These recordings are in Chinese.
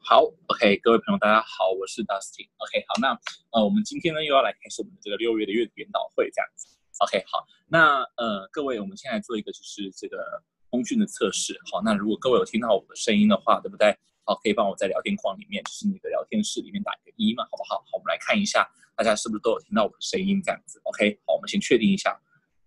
好，OK，各位朋友，大家好，我是 Dustin。OK，好，那我们今天呢又要来开始我们的这个6月的阅读研讨会，这样子。OK，好，那各位，我们现在做一个就是这个通讯的测试。好，那如果各位有听到我的声音的话，对不对？好，可以帮我在聊天框里面，就是那个聊天室里面打一个1嘛，好不好？好，我们来看一下大家是不是都有听到我的声音，这样子。OK，好，我们先确定一下。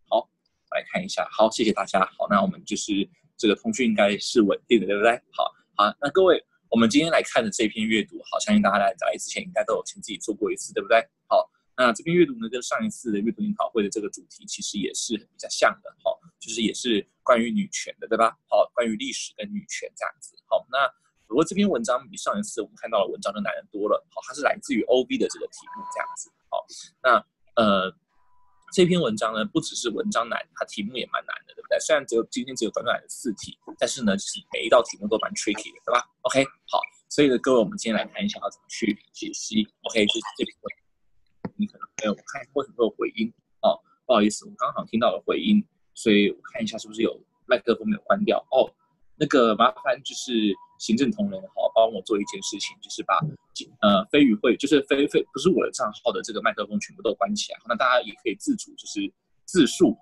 好，来看一下。好，谢谢大家。好，那我们就是这个通讯应该是稳定的，对不对？好，那各位。我们今天来看的这篇阅读，好，相信大家来之前应该都有请自己做过一次，对不对？好，那这篇阅读呢，跟上一次的阅读研讨会的这个主题其实也是比较像的，好，就是也是关于女权的，对吧？好，关于历史跟女权这样子。好，那不过这篇文章比上一次我们看到的文章就难得多了，好，它是来自于 OB 的这个题目这样子。好，那这篇文章呢，不只是文章难，它题目也蛮难的，对不对？虽然今天只有短短的4题，但是呢，就是每一道题目都蛮 tricky 的，对吧 ？OK， 好，所以呢，各位，我们今天来看一下要怎么去解析。OK，就是这篇文章，你可能没有看为什么会有回音哦，不好意思，我刚好听到了回音，所以我看一下是不是有麦克风没有关掉哦。那个麻烦就是行政同仁好帮我做一件事情，就是把非语会就是不是我的账号的这个麦克风全部都关起来。那大家也可以自主就是自述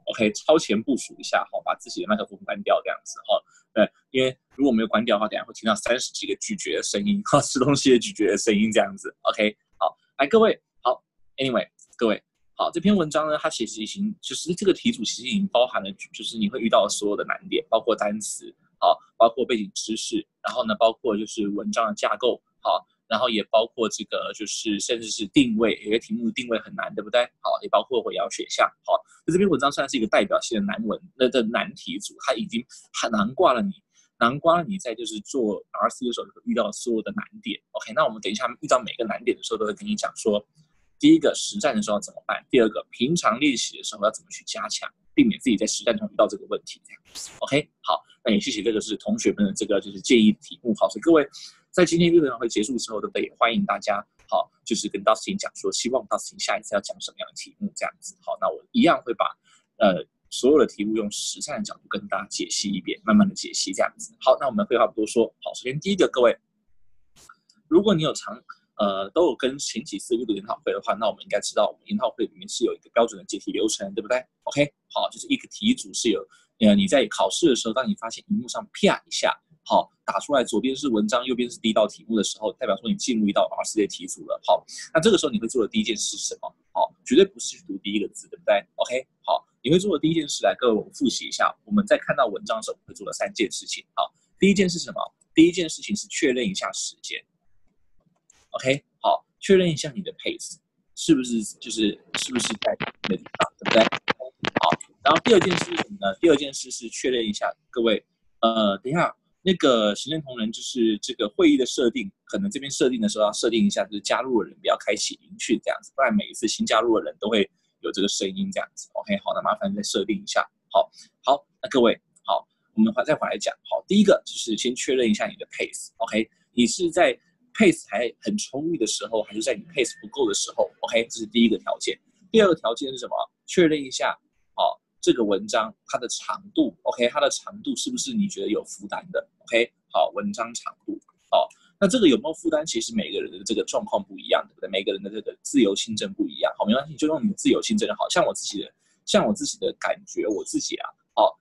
OK 超前部署一下，好把自己的麦克风关掉这样子哈。对，因为如果没有关掉的话，等一下会听到30几个咀嚼的声音，吃东西的咀嚼的声音这样子。OK， 好，来各位好 ，Anyway 各位。好，这篇文章呢，它其实已经就是这个题组其实已经包含了，就是你会遇到的所有的难点，包括单词，好，包括背景知识，然后呢，包括就是文章的架构，好，然后也包括这个就是甚至是定位，有些题目的定位很难，对不对？好，也包括回答选项，好，这篇文章算是一个代表性的难题组，它已经很难挂了你在就是做 RC 的时候遇到所有的难点。OK， 那我们等一下遇到每个难点的时候，都会跟你讲说。第一个，实战的时候要怎么办？第二个，平常练习的时候要怎么去加强，避免自己在实战中遇到这个问题。OK， 好，那也谢谢这个是同学们的这个就是建议题目。好，所以各位在今天阅读研讨会结束之后，对不对？也欢迎大家好，就是跟Dustin讲说，希望Dustin下一次要讲什么样的题目这样子。好，那我一样会把所有的题目用实战的角度跟大家解析一遍，慢慢的解析这样子。好，那我们废话不多说，好，首先第一个，各位，如果你有都有跟前几次阅读研讨会的话，那我们应该知道，我们研讨会里面是有一个标准的解题流程，对不对 ？OK， 好，就是一个题组是有，你在考试的时候，当你发现荧幕上啪一下，好，打出来左边是文章，右边是第一道题目的时候，代表说你进入一道RC的题组了。好，那这个时候你会做的第一件事是什么？好，绝对不是去读第一个字，对不对 ？OK， 好，你会做的第一件事来，各位我们复习一下，我们在看到文章的时候会做的3件事情。好，第一件是什么？第一件事情是确认一下时间。OK， 好，确认一下你的 pace 是不是在那个地方，对不对？好，然后第二件事是什么呢？第二件事是确认一下各位，等一下那个行政同仁就是这个会议的设定，可能这边设定的时候要设定一下，就是加入的人不要开启音讯这样子，不然每一次新加入的人都会有这个声音这样子。OK， 好，那麻烦再设定一下。好，那各位好，我们再回来讲。好，第一个就是先确认一下你的 pace。OK， 你是在pace 还很充裕的时候，还是在你 pace 不够的时候 ？OK， 这是第一个条件。第二个条件是什么？确认一下，这个文章它的长度 ，OK， 它的长度是不是你觉得有负担的 ？OK， 好，文章长度，那这个有没有负担？其实每个人的这个状况不一样，对不对？每个人的这个自由心证不一样，好，没关系，你就用你的自由心证好。像我自己的感觉，我自己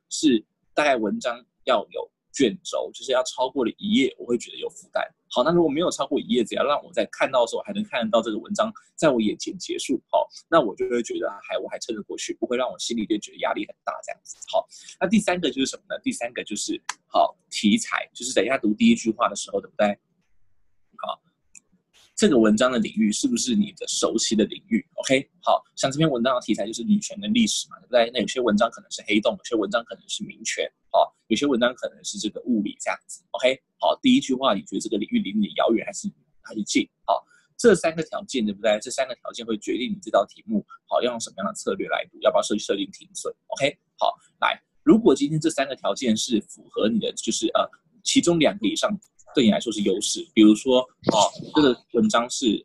是大概文章要有卷轴，就是要超过了1页，我会觉得有负担。好，那如果没有超过1页，只要让我在看到的时候还能看得到这个文章在我眼前结束，好，那我就会觉得我还撑得过去，不会让我心里就觉得压力很大这样子。好，那第3个就是什么呢？第3个就是题材，就是等一下读第一句话的时候，对不对？好，这个文章的领域是不是你的熟悉的领域 ？OK， 好，像这篇文章的题材就是女权跟历史嘛，对不对？那有些文章可能是黑洞，有些文章可能是民权，有些文章可能是这个物理这样子。OK， 好，第一句话你觉得这个领域离你遥远还是近？好，这3个条件对不对？这3个条件会决定你这道题目要用什么样的策略来读，要不要设定停损 ？OK， 好，来，如果今天这3个条件是符合你的，就是其中2个以上。对你来说是优势，比如说这个文章是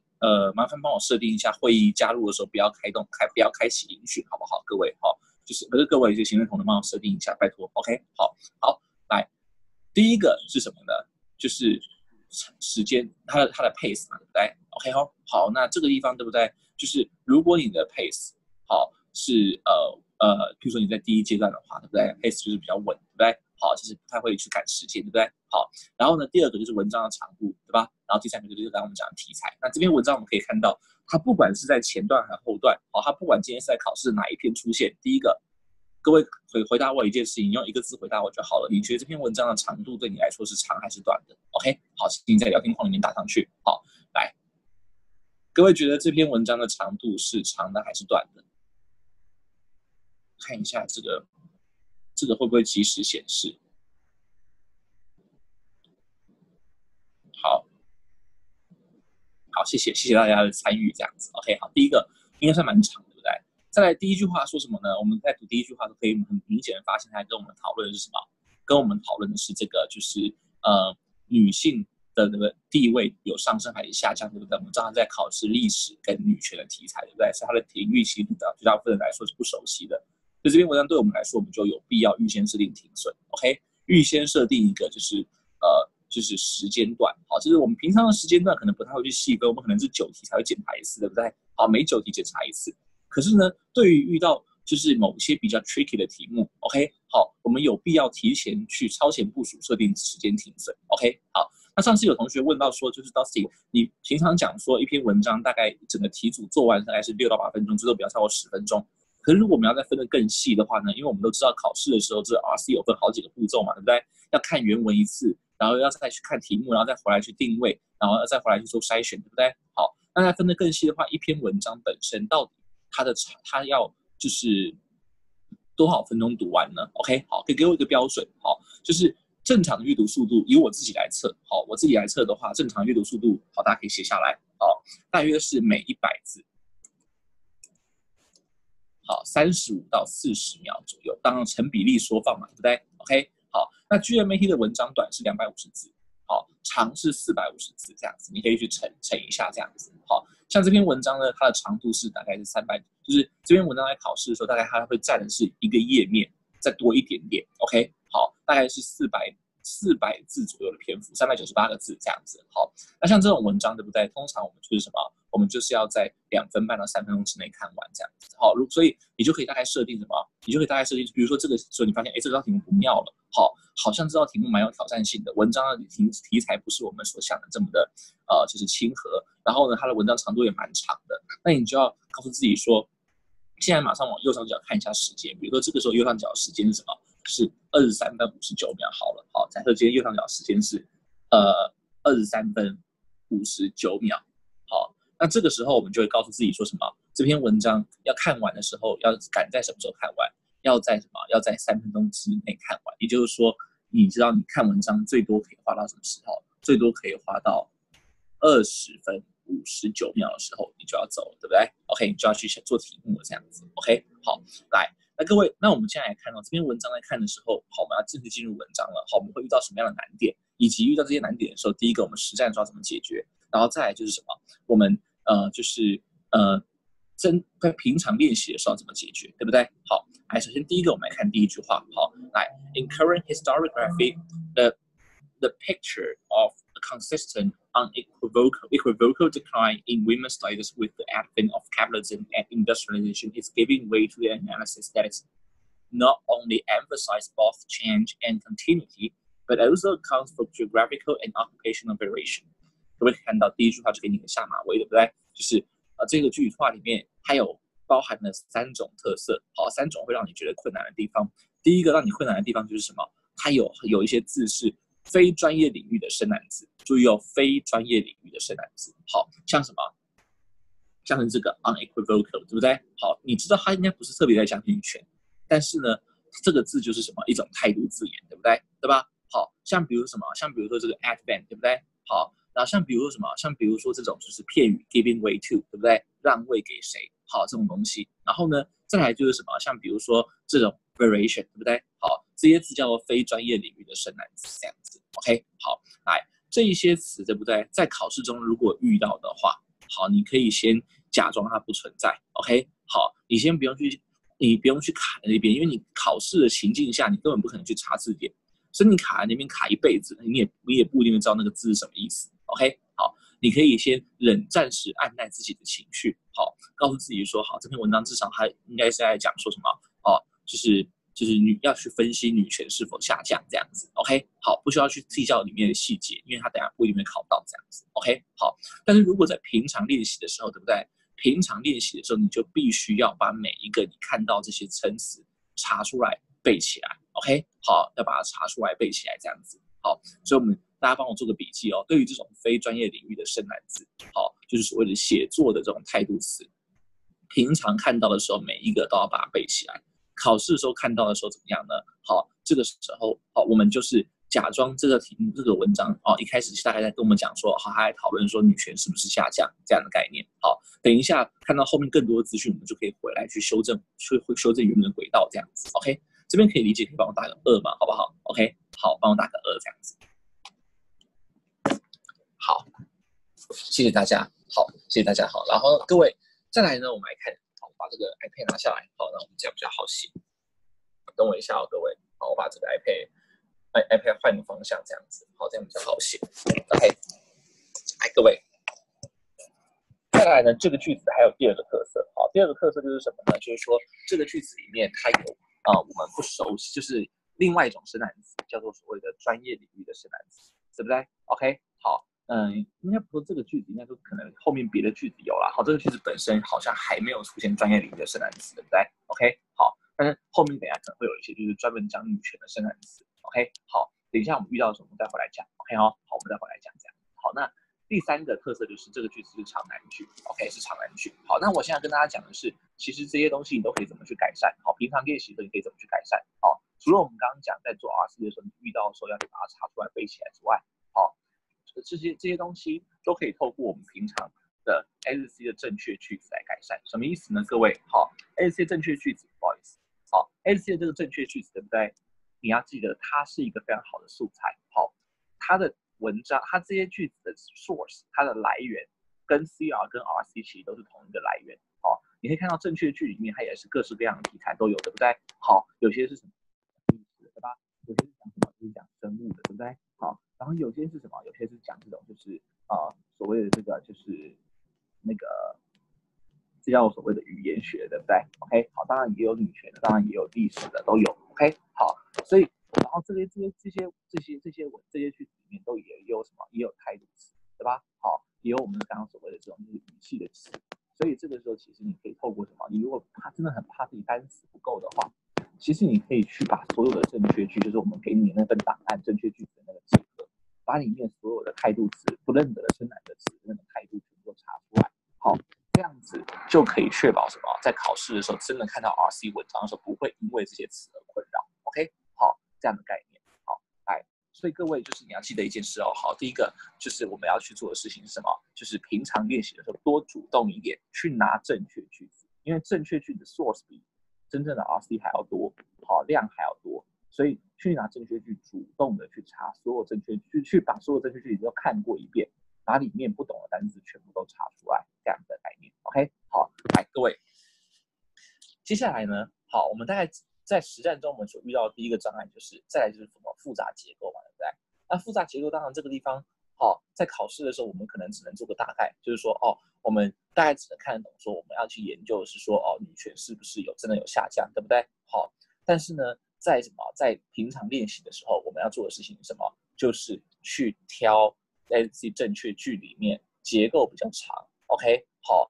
麻烦帮我设定一下会议加入的时候不要不要开启音讯，好不好？各位就是可是各位就行政同仁帮我设定一下，拜托。OK， 好，来，第一个是什么呢？就是时间，它的 pace 嘛，对不对 ？OK 好，那这个地方对不对？就是如果你的 pace 好是比如说你在第一阶段的话，对不对 ？pace 就是比较稳，对不对？好，就是不太会去赶时间，对不对？好，然后呢，第二个就是文章的长度，对吧？然后第三个就是刚刚我们讲的题材。那这篇文章我们可以看到，它不管是在前段还是后段，好，它不管今天是在考试哪一篇出现，第一个，各位回答我一件事情，用一个字回答我就好了。你觉得这篇文章的长度对你来说是长还是短的 ？OK， 好，请你在聊天框里面打上去。好，来，各位觉得这篇文章的长度是长的还是短的？看一下这个会不会及时显示？好，谢谢大家的参与，这样子。OK， 好，第一个应该算蛮长的，对不对？再来第一句话说什么呢？我们在读第一句话都可以很明显的发现，它跟我们讨论的是什么？跟我们讨论的是这个，就是女性的那个地位有上升还是下降，对不对？我们知道他在考试历史跟女权的题材，对不对？所以它的领域其实绝大部分人来说是不熟悉的。所以这篇文章对我们来说，我们就有必要预先设定停损 ，OK？ 预先设定一个就是时间段，好，就是我们平常的时间段可能不太会去细分，我们可能是9题才会检查一次，对不对？好，每9题检查一次。可是呢，对于遇到就是某些比较 tricky 的题目 ，OK， 好，我们有必要提前去超前部署，设定时间停损 ，OK， 好。那上次有同学问到说，就是 Dusty， 你平常讲说一篇文章大概整个题组做完大概是6到8分钟，最多不要超过10分钟。可是如果我们要再分得更细的话呢，因为我们都知道考试的时候，这 RC 有分好几个步骤嘛，对不对？要看原文一次，然后要再去看题目，然后再回来去定位，然后再回来去做筛选，对不对？好，那再分得更细的话，一篇文章本身到底它要就是多少分钟读完呢 ？OK， 好，可以给我一个标准，好，就是正常的阅读速度，以我自己来测，好，我自己来测的话，正常阅读速度，好，大家可以写下来，好，大约是每100字。好，35到40秒左右，当然成比例缩放嘛，对不对 ？OK， 好，那 GMAT 的文章短是250字，好，长是450字这样子，你可以去乘一下这样子。好，像这篇文章呢，它的长度是大概是300，就是这篇文章在考试的时候，大概它会占的是一个页面，再多一点点。OK， 好，大概是400字左右的篇幅，398个字这样子。好，那像这种文章，对不对？通常我们就是什么？我们就是要在2分半到3分钟之内看完这样子。好，所以你就可以大概设定什么？你就可以大概设定，比如说这个时候你发现，哎，这道题目不妙了，好像这道题目蛮有挑战性的，文章的题材不是我们所想的这么的就是亲和，然后呢，它的文章长度也蛮长的，那你就要告诉自己说，现在马上往右上角看一下时间，比如说这个时候右上角时间是什么？是23分59秒。好了，好，假设今天右上角时间是23分59秒。好，那这个时候我们就会告诉自己说什么？这篇文章要看完的时候，要赶在什么时候看完？要在什么？要在3分钟之内看完。也就是说，你知道你看文章最多可以花到什么时候？最多可以花到20分59秒的时候，你就要走了，对不对 ？OK， 你就要去做题目了，这样子。OK， 好，来。那各位，那我们现在来看到这篇文章在看的时候，好，我们要正式进入文章了。好，我们会遇到什么样的难点，以及遇到这些难点的时候，第一个我们实战说要怎么解决，然后再来就是什么，我们就是在平常练习的时候怎么解决，对不对？好，来，首先第一个我们来看第一句话，好，来 ，In current historiography, the picture of a consistent, unequivocal decline in women's status with the advent of capitalism and industrialization is giving way to an analysis that is not only emphasize both change and continuity, but also accounts for geographical and occupational variation。各位看到第一句话就给你个下马威，对不对？就是这个句话里面它有包含了3种特色，好，3种会让你觉得困难的地方。第一个让你困难的地方就是什么？它有一些字是非专业领域的生难字，注意哦，非专业领域的生难字，好像什么？像是这个 unequivocal， 对不对？好，你知道它应该不是特别在讲女权，但是呢，这个字就是什么？一种态度字眼，对不对？对吧？好像比如什么？像比如说这个 advent， 对不对？好，然后像比如说什么？像比如说这种就是片语 giving way to， 对不对？让位给谁？好，这种东西。然后呢，再来就是什么？像比如说这种 variation， 对不对？好，这些词叫做非专业领域的生难字，这样子。OK， 好，来这一些词，对不对？在考试中如果遇到的话，好，你可以先假装它不存在。OK， 好，你先不用去，你不用去卡在那边，因为你考试的情境下，你根本不可能去查字典。所以你卡在那边卡一辈子，你也不一定会知道那个字是什么意思。OK， 好，你可以先暂时按捺自己的情绪，好，告诉自己说，好，这篇文章至少它应该是在讲说什么，哦，就是你要去分析女权是否下降这样子 ，OK， 好，不需要去计较里面的细节，因为它等下不一定会考到这样子 ，OK， 好，但是如果在平常练习的时候，对不对？平常练习的时候，你就必须要把每一个你看到这些称词查出来背起来 ，OK， 好，要把它查出来背起来这样子，好，所以大家帮我做个笔记哦。对于这种非专业领域的生难字，好，就是所谓的写作的这种态度词，平常看到的时候，每一个都要把它背起来。考试的时候看到的时候怎么样呢？好，这个时候好，我们就是假装这个题目这个文章哦，一开始大概在跟我们讲说，好，还讨论说女权是不是下降这样的概念。好，等一下看到后面更多的资讯，我们就可以回来去修正，会修正原本的轨道这样子。OK， 这边可以理解，可以帮我打个2嘛，好不好 ？OK， 好，帮我打个2这样子。好，谢谢大家。好，谢谢大家。好，然后各位再来呢，我们来看。把这个 iPad 拿下来，好，那我们这样比较好写。等我一下哦，各位，好，我把这个 iPad 换个方向，这样子，好，这样比较好写。OK， 来，各位，再来呢，这个句子还有第二个特色，好，第二个特色就是什么呢？就是说这个句子里面它有我们不熟悉，就是另外一种生难词，叫做所谓的专业领域的生难词，对不对 ？OK， 好。应该不说这个句子，应该说可能后面别的句子有啦。好，这个句子本身好像还没有出现专业领域的生难词，对不对 ？OK， 好，但是后面等一下可能会有一些就是专门讲女权的生难词。OK， 好，等一下我们遇到的时候我们再回来讲。OK 哦，好，我们再回来讲这样。好，那第三个特色就是这个句子是长难句。OK， 是长难句。好，那我现在跟大家讲的是，其实这些东西你都可以怎么去改善。好，平常练习的时候你可以怎么去改善。好，除了我们刚刚讲在做 RC 的时候你遇到的时候要去把它查出来背起来之外，好。这些东西都可以透过我们平常的 SC 的正确句子来改善。什么意思呢？各位，好 ，SC 正确句子，不好意思，好 ，SC 的这个正确句子，对不对？你要记得，它是一个非常好的素材。好，它的文章，它这些句子的 source， 它的来源跟 CR 跟 RC 其实都是同一个来源。好，你可以看到正确句里面，它也是各式各样的题材都有，对不对？好，有些是什么历史的，对吧？有些是讲什么？就是讲生物的，对不对？好。然后有些是什么？有些是讲这种就是所谓的这个就是那个这叫所谓的语言学，对不对 ？OK， 好，当然也有女权的，当然也有历史的，都有。OK， 好，所以然后这些句子里面都也有什么？也有态度词，对吧？好，也有我们刚刚所谓的这种就是语气的词。所以这个时候其实你可以透过什么？你如果真的很怕自己单词不够的话，其实你可以去把所有的正确句，就是我们给你的那份档案正确句子的那个集合，把里面所有的态度词、不认得的生难的词那个态度全部都查出来。好，这样子就可以确保什么？在考试的时候，真的看到 RC 文章的时候，不会因为这些词而困扰。OK， 好，这样的概念。好，来，所以各位就是你要记得一件事哦。好，第一个就是我们要去做的事情是什么？就是平常练习的时候多主动一点，去拿正确句子，因为正确句子 source 比真正的 RC 还要多，好，量还要多，所以去拿正确句，主动的去查所有正确句，去把所有正确句都看过一遍，把里面不懂的单词全部都查出来，这样的概念。OK， 好，来各位，接下来呢，好，我们大概在实战中我们所遇到的第一个障碍就是再来就是什么复杂结构嘛，对不对？那复杂结构当然这个地方。好，在考试的时候，我们可能只能做个大概，就是说，我们大概只能看得懂，说我们要去研究的是说，女权是不是真的有下降，对不对？好，但是呢，在平常练习的时候，我们要做的事情是什么？就是去挑 SC 正确句里面结构比较长 ，OK， 好，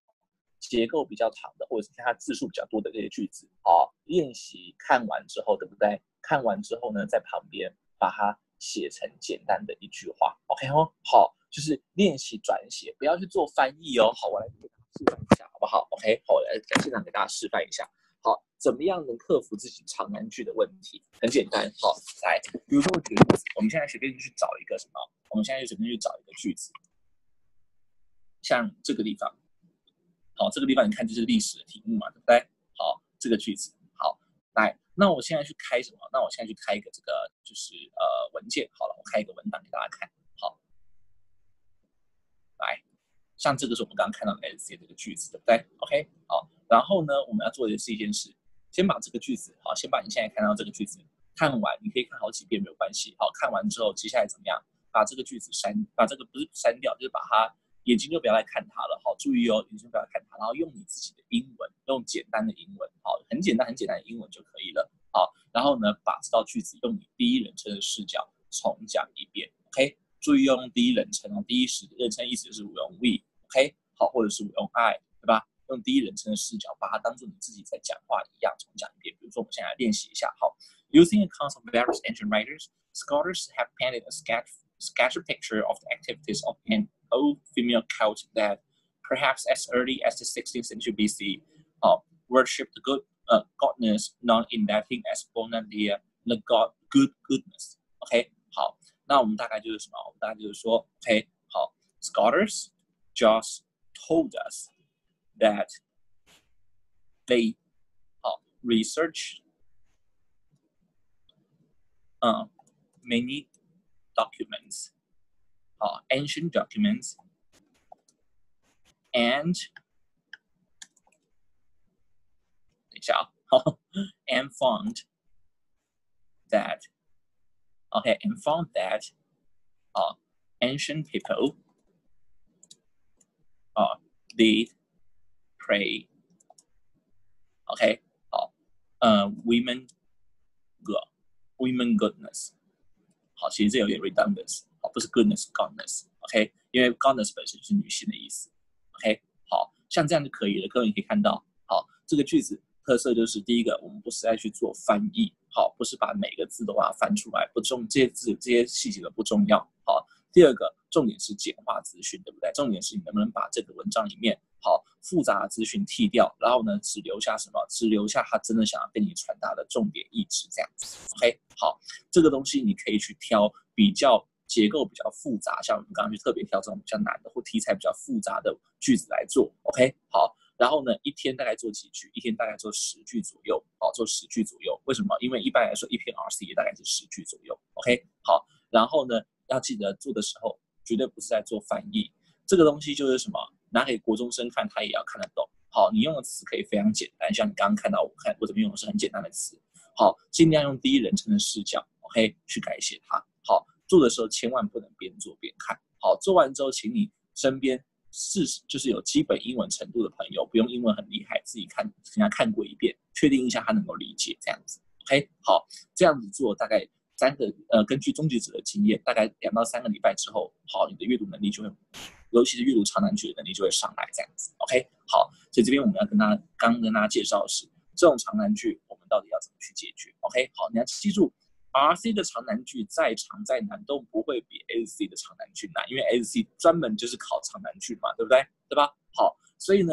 结构比较长的，或者是看它字数比较多的这些句子，好，练习看完之后，对不对？看完之后呢，在旁边把它写成简单的一句话 ，OK 哦，好，就是练习转写，不要去做翻译哦。好，我来给大家示范一下，好不好 ？OK， 好，我来现场给大家示范一下。好，怎么样能克服自己长难句的问题？很简单，好，来，比如说我举个例子，我们现在随便去找一个什么？我们现在就随便去找一个句子，像这个地方，好，这个地方你看这是历史的题目嘛，对不对？好，这个句子，好，来。那我现在去开什么？那我现在去开一个这个就是文件，好了，我开一个文档给大家看。好，来，像这个是我们刚刚看到的 SC 这个句子，对不对 ？OK， 好，然后呢，我们要做的是一件事，先把这个句子，好，先把你现在看到这个句子看完你可以看好几遍没有关系。好，看完之后接下来怎么样？把这个句子把这个不是删掉，就是把它眼睛就不要来看它了。好，注意哦，眼睛不要来看它，然后用你自己的英文，用简单的英文，好，很简单的英文就可以了。好，然后呢，把这道句子用你第一人称的视角重讲一遍。OK， 注意用第一人称哦，第一人称意思就是我用 we。OK， 好，或者是我用 I， 对吧？用第一人称的视角，把它当做你自己在讲话一样重讲一遍。比如说，我们现在来练习一下。好 ，Using accounts of various ancient writers, scholars have painted a sketchy picture of the activities of an old female cult that, perhaps as early as the 16th century BC, worshipped the godness known in Latin as bona dea, the god goodness. OK， 好，那我们大概就是什么？我们大概就是说 ，OK， 好 ，scholars just told us that they research many documents, ancient documents, and and found that ancient people did pray OK 好women goodness 好，其实这有点 redundant 好，不是 goodness godness OK， 因为 godness 本身就是女性的意思 OK， 好像这样就可以了。各位你可以看到，好，这个句子特色就是第一个，我们不是在去做翻译，好，不是把每个字都把它翻出来，不重这些字这些细节都不重要，好。第二个重点是简化资讯，对不对？重点是你能不能把这个文章里面好复杂的资讯剔掉，然后呢，只留下什么？只留下他真的想要跟你传达的重点意志，这样子。OK， 好，这个东西你可以去挑比较结构比较复杂，像我们刚刚去特别挑这种比较难的或题材比较复杂的句子来做。OK， 好。然后呢，一天大概做几句？一天大概做10句左右，好，做10句左右。为什么？因为一般来说，一篇 RC 也大概是10句左右。OK， 好。然后呢，要记得做的时候，绝对不是在做翻译。这个东西就是什么？拿给国中生看，他也要看得懂。好，你用的词可以非常简单，像你刚刚看到我这边用的是很简单的词。好，尽量用第一人称的视角 ，OK， 去改写它。好，做的时候千万不能边做边看。好，做完之后，请你身边就是有基本英文程度的朋友，不用英文很厉害，自己看，人家看过一遍，确定一下他能够理解这样子。OK， 好，这样子做大概根据终结者的经验，大概2到3个礼拜之后，好，你的阅读能力就会，尤其是阅读长难句的能力就会上来这样子。OK， 好，所以这边我们要刚跟大家介绍的是这种长难句，我们到底要怎么去解决 ？OK， 好，你要记住。RC 的长难句再长再难都不会比 SC 的长难句难，因为 SC 专门就是考长难句嘛，对不对？对吧？好，所以呢，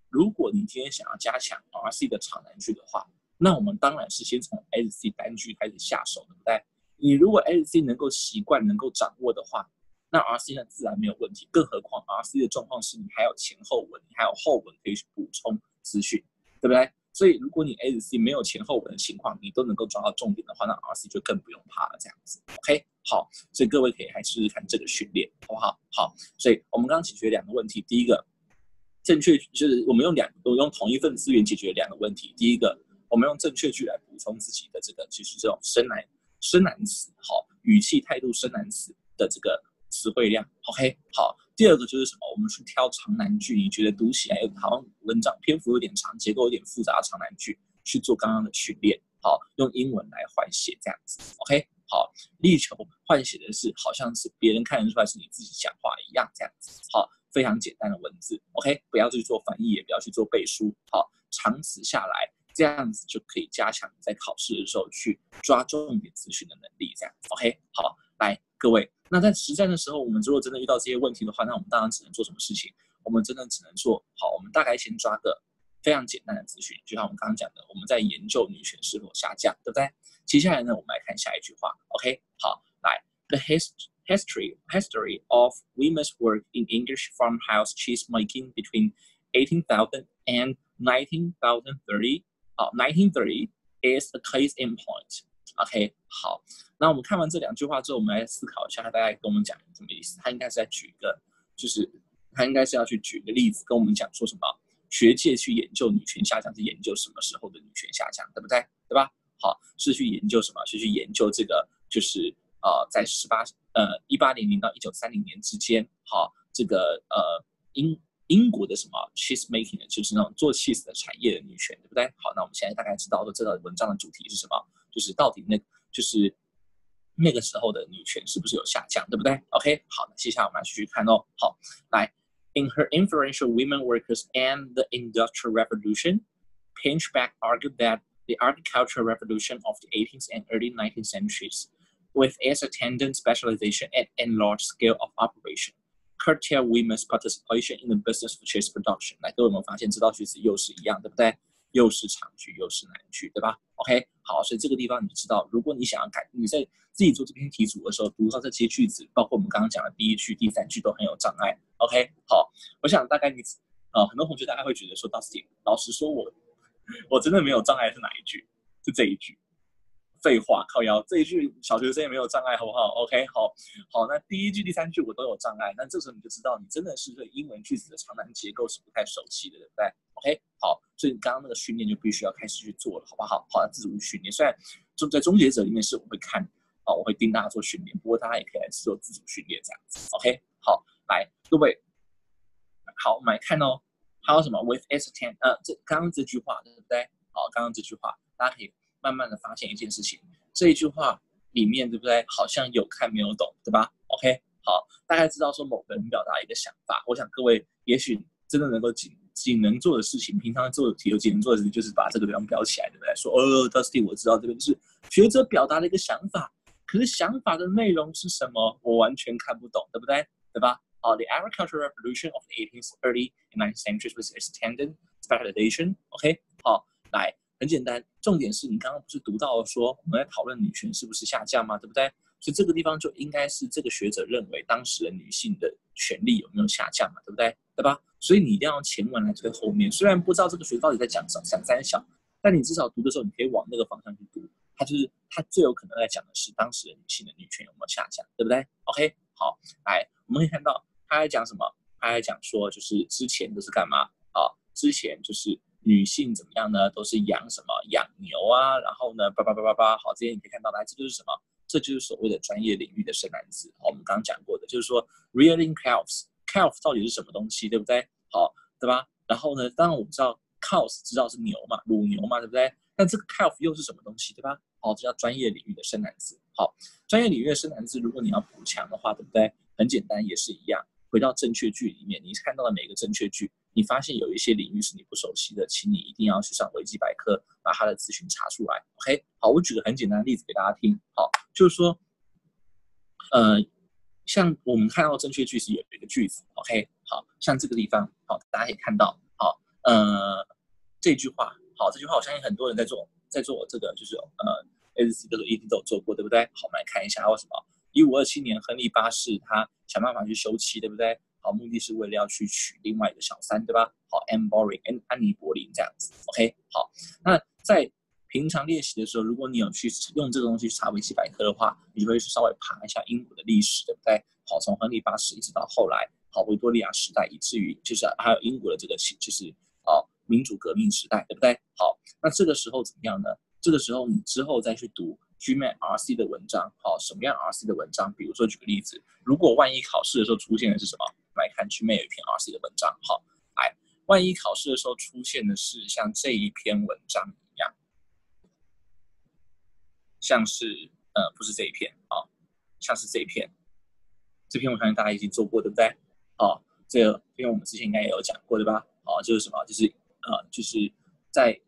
如果你今天想要加强 RC 的长难句的话，那我们当然是先从 SC 单句开始下手，对不对？你如果 SC 能够习惯、能够掌握的话，那 RC 呢自然没有问题。更何况 RC 的状况是你还有前后文，你还有后文可以去补充资讯，对不对？所以，如果你 SC 没有前后文的情况，你都能够抓到重点的话，那 RC 就更不用怕了。这样子 ，OK， 好，所以各位可以来试试看这个训练，好不好？好，所以我们刚刚解决2个问题，第一个，正确就是我们用同一份资源解决2个问题。第一个，我们用正确句来补充自己的这个，就是这种深难词，好，语气、态度、深难词的这个词汇量 ，OK， 好。第二个就是什么？我们去挑长难句，你觉得读起来好像文章篇幅有点长，结构有点复杂的长难句，去做刚刚的训练。好，用英文来换写这样子 ，OK， 好，力求换写的是好像是别人看得出来是你自己讲话一样这样子。好，非常简单的文字 ，OK， 不要去做翻译，也不要去做背书。好，长词下来，这样子就可以加强你在考试的时候去抓重点资讯的能力。这样 ，OK， 好，来各位。那在实战的时候，我们如果真的遇到这些问题的话，那我们当然只能做什么事情？我们真的只能做好，我们大概先抓个非常简单的资讯，就像我们刚刚讲的，我们在研究女权是否下降，对不对？接下来呢，我们来看下一句话 ，OK， 好，来 ，The history of women's work in English farmhouse cheese making between 18,000 and 19,030, 1930 is a case in point。OK， 好，那我们看完这2句话之后，我们来思考一下，他大概跟我们讲什么意思？他应该是在举一个，就是他应该是要去举个例子，跟我们讲说什么？学界去研究女权下降是研究什么时候的女权下降，对不对？对吧？好，是去研究什么？是去研究这个就是在1800到1930年之间，好，这个英国的什么 cheese making 的，就是那种做 cheese 的产业的女权，对不对？好，那我们现在大概知道这个文章的主题是什么，就是到底就是那个时候的女权是不是有下降，对不对 ？OK， 好，那接下来我们来继续看哦。好，来 ，In her influential Women Workers and the Industrial Revolution, Pinchback argued that the agricultural revolution of the 18th and early 19th centuries, with its attendant specialization and large scale of operation, curtail women's participation in the business of cheese production。来，各位有没有发现这道句子又是一样，对不对？又是长句又是难句，对吧 ？OK， 好，所以这个地方你知道，如果你想要你在自己做这篇题组的时候，读到这些句子，包括我们刚刚讲的第一句、第三句都很有障碍。OK， 好，我想大概很多同学大概会觉得说 ，Dusty， 老实说我真的没有障碍是哪一句？是这一句。废话，靠腰这一句小学生也没有障碍，好不好 ？OK， 好，那第一句、第三句我都有障碍，那这时候你就知道你真的是对英文句子的长难结构是不太熟悉的，对不对 ？OK， 好，所以你刚刚那个训练就必须要开始去做了，好不好？好，自主训练，虽然在终结者里面是我会看我会盯大家做训练，不过大家也可以来做自主训练这样子。OK， 好，来各位，好，我们来看哦，还有什么 with its attend 刚刚这句话对不对？好，刚刚这句话大家可以慢慢的发现一件事情，这一句话里面对不对？好像有看没有懂，对吧 ？OK， 好，大概知道说某个人表达一个想法，我想各位也许真的能够仅能做的事情，平常做的题有仅能做的事情就是把这个地方标起来，对不对？说Dusty， 我知道这个就是学者表达了一个想法，可是想法的内容是什么，我完全看不懂，对不对？对吧？好 ，The agricultural revolution of the 18th, early and 19th centuries was its attendant speculation。OK， 好，来。很简单，重点是你刚刚不是读到说我们在讨论女权是不是下降吗？对不对？所以这个地方就应该是这个学者认为当时的女性的权利有没有下降嘛？对不对？对吧？所以你一定要用前文来推后面。虽然不知道这个学者到底在讲三小，但你至少读的时候你可以往那个方向去读。他最有可能在讲的是当时的女性的女权有没有下降，对不对 ？OK， 好，来我们可以看到他在讲什么？他在讲说就是之前都是干嘛？之前就是女性怎么样呢？都是养什么？养牛啊，然后呢，好，这些你可以看到，来，这就是什么？这就是所谓的专业领域的生男子。好，我们刚刚讲过的，就是说 rearing calves 到底是什么东西，对不对？好，对吧？然后呢，当然我们知道 cows 知道是牛嘛，乳牛嘛，对不对？但这个 calf 又是什么东西，对吧？好，这叫专业领域的生男子。好，专业领域的生男子，如果你要补强的话，对不对？很简单，也是一样。回到正确句里面，你看到的每个正确句，你发现有一些领域是你不熟悉的，请你一定要去上维基百科，把它的资讯查出来。OK， 好，我举个很简单的例子给大家听。好，就是说，像我们看到正确句是有一个句子 ，OK， 好像这个地方，好，大家可以看到，好，这句话，好，这句话我相信很多人在做这个就是SC 这个一定都有做过，对不对？好，我们来看一下为什么。1527年，亨利八世他想办法去休妻，对不对？好，目的是为了要去娶另外一个小三，对吧？好 ，Anne Boleyn， 安妮·柏林这样子。OK， 好，那在平常练习的时候，如果你有去用这个东西去查维基百科的话，你就会去稍微爬一下英国的历史，对不对？好，从亨利八世一直到后来，好，维多利亚时代，以至于就是还有英国的这个就是民主革命时代，对不对？好，那这个时候怎么样呢？这个时候你之后再去读 GMAT RC 的文章，好，什么样 RC 的文章？比如说举个例子，如果万一考试的时候出现的是什么？来看 GMAT 有一篇 RC 的文章，好，来，万一考试的时候出现的是像这一篇文章一样，像是不是这一篇啊，像是这一篇，这篇我相信大家已经做过，对不对？好，这个因为我们之前应该也有讲过，对吧？好，就是什么？就是在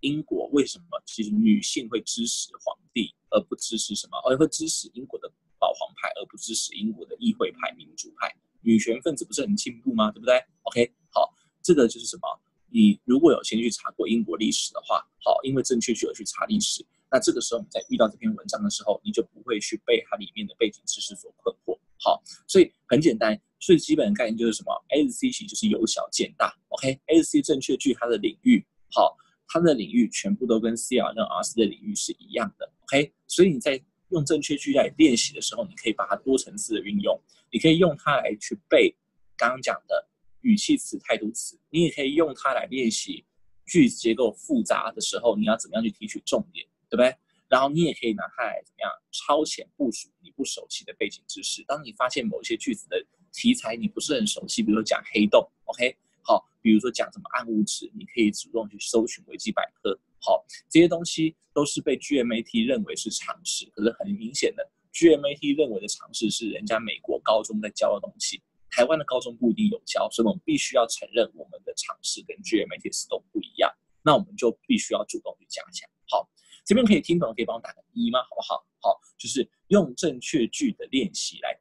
英国为什么其实女性会支持皇帝，而不支持什么？而会支持英国的保皇派，而不支持英国的议会派、民主派？女权分子不是很进步吗？对不对 ？OK， 好，这个就是什么？你如果有先去查过英国历史的话，好，因为正确句而去查历史，那这个时候你在遇到这篇文章的时候，你就不会去被它里面的背景知识所困惑。好，所以很简单，最基本的概念就是什么 ？SC 其实就是由小见大。OK，SC 正确句它的领域，好，它的领域全部都跟 CR 跟 RC 的领域是一样的。OK， 所以你在用正确句来练习的时候，你可以把它多层次的运用，你可以用它来去背刚刚讲的语气词、态度词，你也可以用它来练习句子结构复杂的时候，你要怎么样去提取重点。对不对？然后你也可以拿它来怎么样超前部署你不熟悉的背景知识。当你发现某些句子的题材你不是很熟悉，比如说讲黑洞 ，OK， 好，比如说讲什么暗物质，你可以主动去搜寻维基百科，好，这些东西都是被 GMAT 认为是常识，可是很明显的 ，GMAT 认为的常识是人家美国高中在教的东西，台湾的高中不一定有教，所以我们必须要承认我们的常识跟 GMAT 都不一样，那我们就必须要主动去加强。好。这边可以听懂，可以帮我打个1吗？好不好？好，就是用正确句的练习来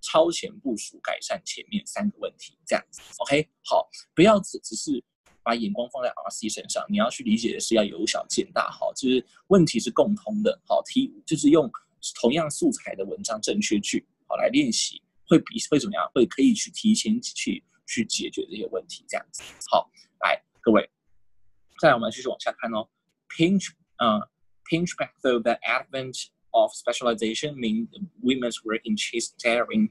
超前部署，改善前面3个问题，这样子 ，OK？ 好，不要只是把眼光放在 RC 身上，你要去理解的是要由小见大，好，就是问题是共通的，好，就是用同样素材的文章正确句，好来练习，会怎么样？会可以去提前去解决这些问题，这样子。好，来各位，再来我们继续往下看哦 ，pinch back though the advent of specialization means women's work in cheese dairying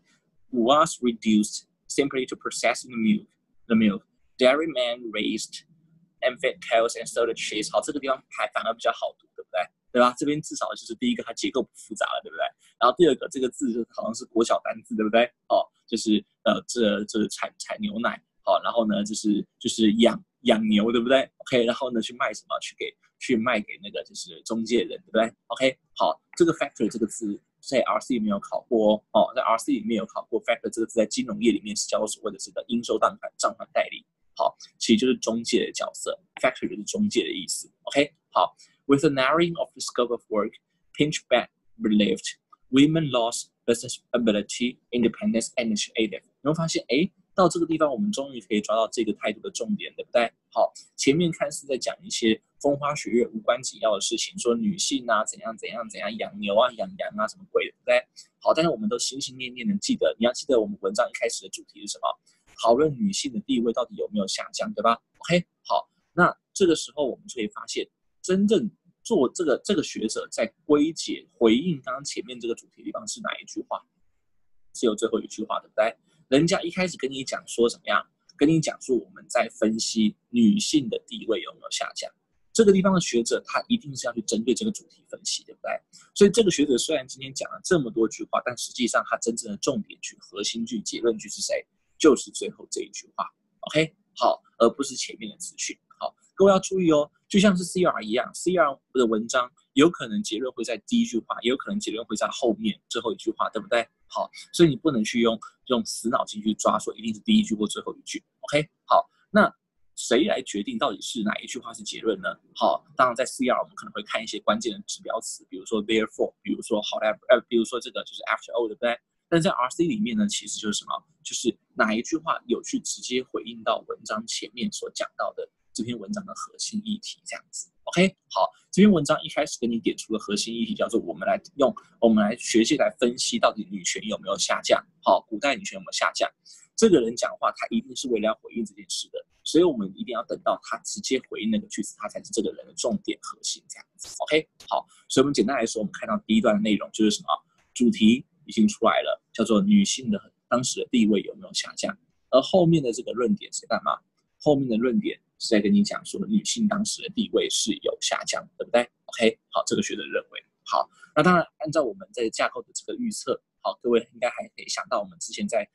was reduced simply to processing the milk. Dairymen raised and-fed cows and sold cheese. 好，这个地方还反而比较好读，对不对？对吧？这边至少就是第一个，它结构不复杂了，对不对？然后第二个，这个字好像是国小单字，对不对？哦，就是这产牛奶，好，然后呢，就是养牛，对不对 ？OK， 然后呢，去卖什么？去卖给那个就是中介人，对不对 ？OK， 好，这个 factor 这个字在 RC 里面有考过哦，在 RC 里面有考过 factor 这个字在金融业里面是叫做所谓的这个应收账款代理，好，其实就是中介的角色 ，factor 就是中介的意思。OK， 好 ，with the narrowing of the scope of work, Pinchback believed women lost business ability, independence, and initiative。你会发现，哎。到这个地方，我们终于可以抓到这个态度的重点，对不对？好，前面看似在讲一些风花雪月、无关紧要的事情，说女性啊怎样养牛啊、养羊啊什么鬼的，对不对？好，但是我们都心心念念的记得，你要记得我们文章一开始的主题是什么？讨论女性的地位到底有没有下降，对吧 ？OK， 好，那这个时候我们就可以发现，真正做这个学者在归结回应刚刚前面这个主题的地方是哪一句话？只有最后一句话，对不对？人家一开始跟你讲说怎么样？跟你讲说我们在分析女性的地位有没有下降。这个地方的学者他一定是要去针对这个主题分析，对不对？所以这个学者虽然今天讲了这么多句话，但实际上他真正的重点句、核心句、结论句是谁？就是最后这一句话。OK， 好，而不是前面的资讯。好，各位要注意哦，就像是 CR 一样 ，CR 的文章有可能结论会在第一句话，也有可能结论会在后面最后一句话，对不对？好，所以你不能去用死脑筋去抓，说一定是第一句或最后一句。OK， 好，那谁来决定到底是哪一句话是结论呢？好，当然在 CR 我们可能会看一些关键的指标词，比如说 therefore， 比如说 however， 比如说这个就是 after all， 对不对？但是在 RC 里面呢，其实就是什么？就是哪一句话有去直接回应到文章前面所讲到的这篇文章的核心议题，这样子。OK， 好，这篇文章一开始跟你点出的核心议题叫做我们来学习来分析到底女权有没有下降，好，古代女权有没有下降？这个人讲话，他一定是为了要回应这件事的，所以我们一定要等到他直接回应那个句子，他才是这个人的重点核心这样子。OK， 好，所以我们简单来说，我们看到第一段的内容就是什么？主题已经出来了，叫做女性的当时的地位有没有下降？而后面的这个论点是干嘛？后面的论点是在跟你讲说，女性当时的地位是有下降，对不对 ？OK， 好，这个学者认为，好，那当然按照我们在架构的这个预测，好，各位应该还可以想到我们之前在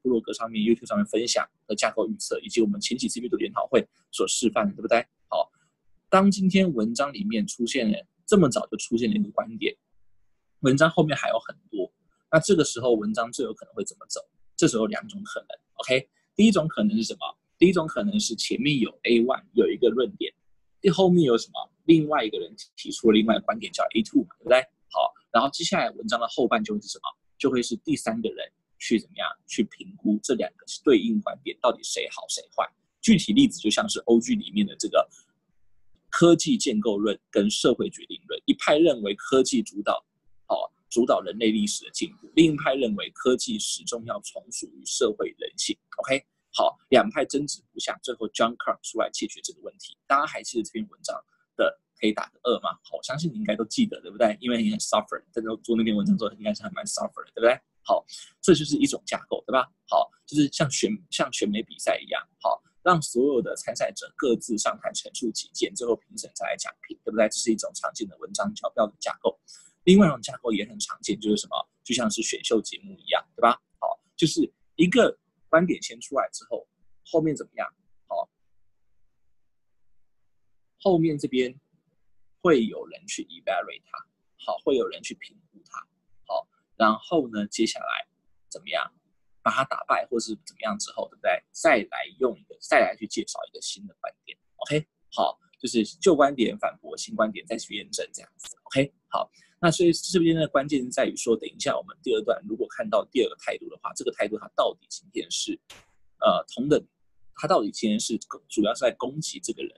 部落格上面、YouTube 上面分享的架构预测，以及我们前几次阅读研讨会所示范的，对不对？好，当今天文章里面出现了这么早就出现了一个观点，文章后面还有很多，那这个时候文章最有可能会怎么走？这时候有2种可能 ，OK， 第一种可能是什么？第一种可能是前面有 A1 有一个论点，后面有什么？另外一个人提出了另外一个观点叫 A2 嘛，对不对？好，然后接下来文章的后半就会是什么？就会是第3个人去怎么样去评估这2个对应观点到底谁好谁坏。具体例子就像是欧剧里面的这个科技建构论跟社会决定论，一派认为科技主导人类历史的进步，另一派认为科技始终要从属于社会人性。OK。好，2派争执不下，最后 John Clark 出来解决这个问题。大家还记得这篇文章的可以打个2吗？好，我相信你应该都记得，对不对？因为你很 suffer， 在做那篇文章之后，应该是还蛮 suffer 的，对不对？好，这就是一种架构，对吧？好，就是像选美比赛一样，好，让所有的参赛者各自上台陈述己见，最后评审再来讲评，对不对？这是一种常见的文章校标的架构。另外一种架构也很常见，就是什么？就像是选秀节目一样，对吧？好，就是一个观点先出来之后，后面怎么样？好，后面这边会有人去 evaluate 它，好，会有人去评估它，好，然后呢，接下来怎么样？把它打败，或是怎么样之后，对不对？再来去介绍一个新的观点 ，OK？ 好，就是旧观点反驳新观点，再去验证这样子 ，OK？ 好。那所以这边的关键在于说，等一下我们第二段如果看到第二个态度的话，这个态度它到底今天是同等，它到底今天是主要是在攻击这个人，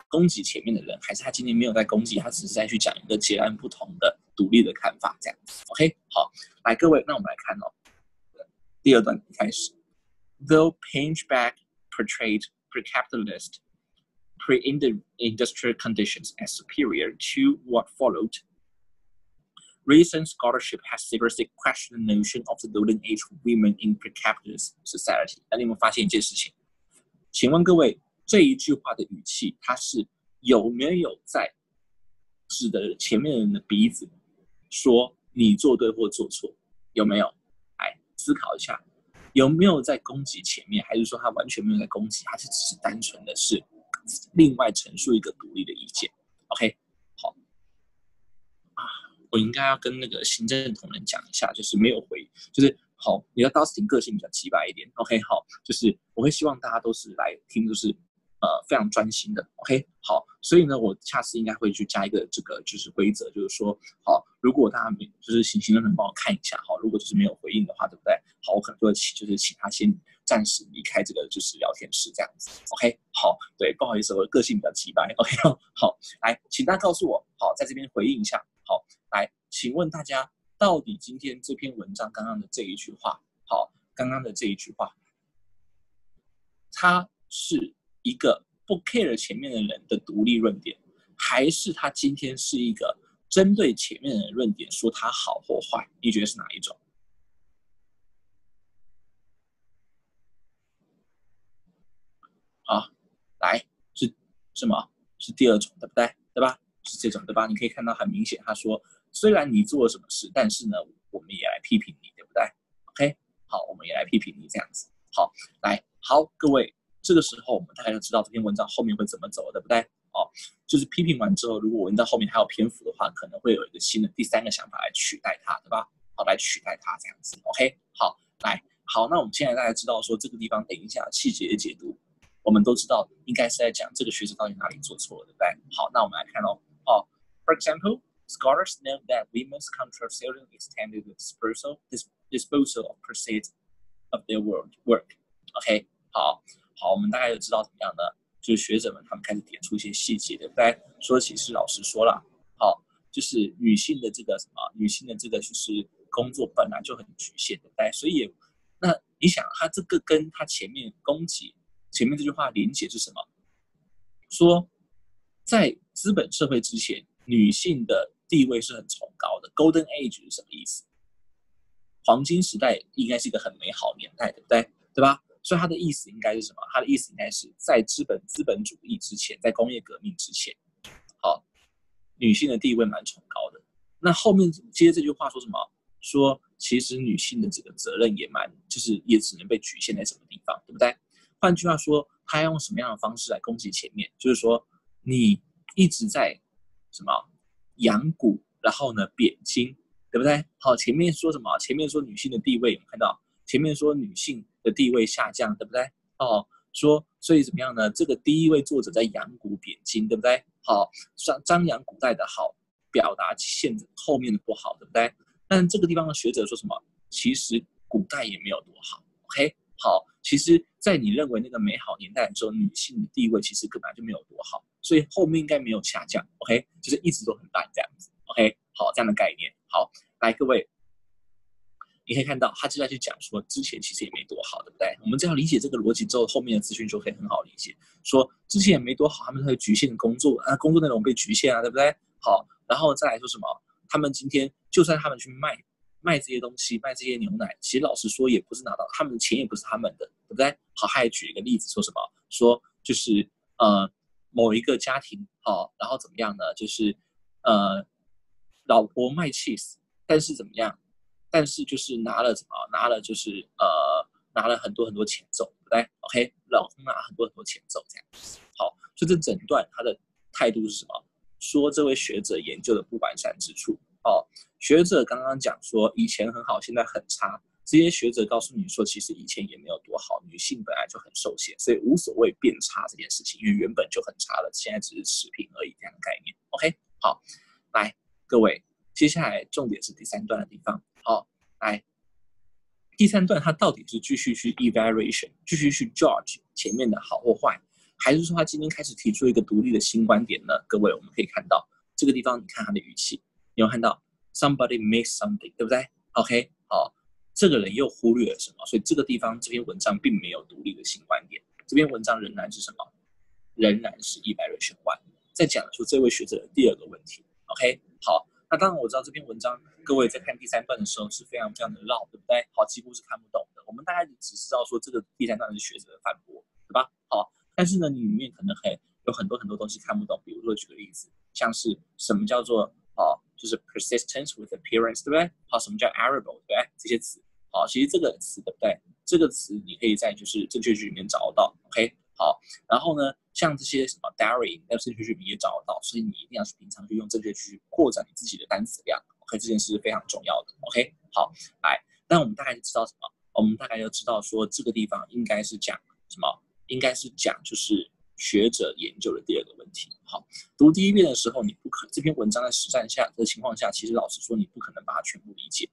攻击前面的人，还是他今天没有在攻击，他只是在去讲一个截然不同的独立的看法这样子 ，OK？ 好，来各位，那我们来看哦，第二段开始 ，Though Pinchback portrayed pre-capitalist, pre-industrial conditions as superior to what followed.Recent scholarship has seriously questioned the notion of the golden age of women in pre-capitalist society. 那你们发现一件事情，请问各位，这一句话的语气，它是有没有在指的前面人的鼻子，说你做对或做错？有没有？来思考一下，有没有在攻击前面，还是说他完全没有在攻击，他是只是单纯的是另外陈述一个独立的意见 ？OK， 好。我应该要跟那个行政同仁讲一下，就是没有回，就是好，你的 Dustin 个性比较直白一点 ，OK， 好，就是我会希望大家都是来听，就是非常专心的 ，OK， 好，所以呢，我下次应该会去加一个这个就是规则，就是说，好，如果大家就是行政人帮我看一下，好，如果就是没有回应的话，对不对？好，我可能就会就是请他先暂时离开这个就是聊天室这样子 ，OK， 好，对，不好意思，我的个性比较直白 ，OK， 好，来，请大家告诉我，好，在这边回应一下，好。来，请问大家，到底今天这篇文章刚刚的这一句话，好，刚刚的这一句话，它是一个不 care 前面的人的独立论点，还是他今天是一个针对前面的论点说他好或坏？你觉得是哪一种？好，来，是什么？是第二种，对不对？对吧？是这种，对吧？你可以看到很明显，他说。虽然你做了什么事，但是呢，我们也来批评你，对不对 ？OK， 好，我们也来批评你这样子。好，来，好，各位，这个时候我们大概就知道这篇文章后面会怎么走，对不对？哦，就是批评完之后，如果文章后面还有篇幅的话，可能会有一个新的第三个想法来取代它，对吧？好，来取代它这样子。OK， 好，来，好，那我们现在大家知道说这个地方等一下细节的解读，我们都知道应该是在讲这个学者到底哪里做错了，对不对？好，那我们来看哦。哦 ，For example.Scholars note that women's control seldom extended the disposal of proceeds of their work. OK， 好，我们大概就知道怎么样呢？就是学者们他们开始点出一些细节，对不对？说其实老师说了，好，就是女性的这个就是工作本来就很局限，对不对？所以那你想，他这个跟他前面攻击前面这句话连结是什么？说在资本社会之前，女性的地位是很崇高的 ，Golden Age 是什么意思？黄金时代应该是一个很美好年代，对不对？对吧？所以它的意思应该是什么？它的意思应该是在资本主义之前，在工业革命之前，好，女性的地位蛮崇高的。那后面接这句话说什么？说其实女性的这个责任就是也只能被局限在什么地方，对不对？换句话说，他用什么样的方式来攻击前面？就是说你一直在什么养蛊，然后呢贬金，对不对？好，前面说什么？前面说女性的地位，有没有看到？前面说女性的地位下降，对不对？哦，说所以怎么样呢？这个第一位作者在养蛊贬金，对不对？好，张扬古代的好，表达后面的不好，对不对？但这个地方的学者说什么？其实古代也没有多好 ，OK？ 好，其实，在你认为那个美好年代的时候，女性的地位其实根本就没有多好，所以后面应该没有下降 ，OK？ 就是一直都很烂这样子 ，OK？ 好，这样的概念。好，来各位，你可以看到他就在去讲说，之前其实也没多好，对不对？我们只要理解这个逻辑之后，后面的资讯就可以很好理解。说之前也没多好，他们会局限工作啊，工作内容被局限啊，对不对？好，然后再来说什么？他们今天就算他们去卖这些东西，卖这些牛奶，其实老实说也不是拿到他们的钱，也不是他们的，对不对？好，还举一个例子说什么？说就是某一个家庭然后怎么样呢？就是老婆卖 cheese， 但是怎么样？但是就是拿了什么？拿了就是拿了很多很多钱走，对不对 ？OK， 老公拿很多很多钱走，这样。好，所以这整段他的态度是什么？说这位学者研究的不完善之处。学者刚刚讲说以前很好，现在很差。这些学者告诉你说，其实以前也没有多好，女性本来就很受限，所以无所谓变差这件事情，因为原本就很差了，现在只是持平而已，这样的概念。OK， 好，来各位，接下来重点是第3段的地方。好，来第3段，它到底是继续去 evaluation， 继续去 judge 前面的好或坏，还是说他今天开始提出一个独立的新观点呢？各位，我们可以看到这个地方，你看他的语气，你有看到 somebody makes something， 对不对 ？OK， 好。这个人又忽略了什么？所以这个地方这篇文章并没有独立的新观点，这篇文章仍然是什么？仍然是evaluation one，在讲述这位学者的第2个问题。OK， 好，那当然我知道这篇文章各位在看第3段的时候是非常非常的绕，对不对？好，几乎是看不懂的。我们大概只知道说这个第3段是学者的反驳，对吧？好，但是呢，你里面可能有很多很多东西看不懂，比如说举个例子，像是什么叫做就是 persistence with appearance， 对不对？好，什么叫 arable， 对不对？这些词。好，其实这个词对不对？这个词你可以在就是正确句里面找到 ，OK？ 好，然后呢，像这些什么 daring， 在正确句里面也找得到，所以你一定要去平常去用正确句扩展你自己的单词量 ，OK？ 这件事是非常重要的 ，OK？ 好，来，那我们大概就知道什么？我们大概就知道说这个地方应该是讲什么？应该是讲就是学者研究的第2个问题。好，读第1遍的时候，你不可这篇文章在实战下的情况下，其实老实说，你不可能把它全部理解。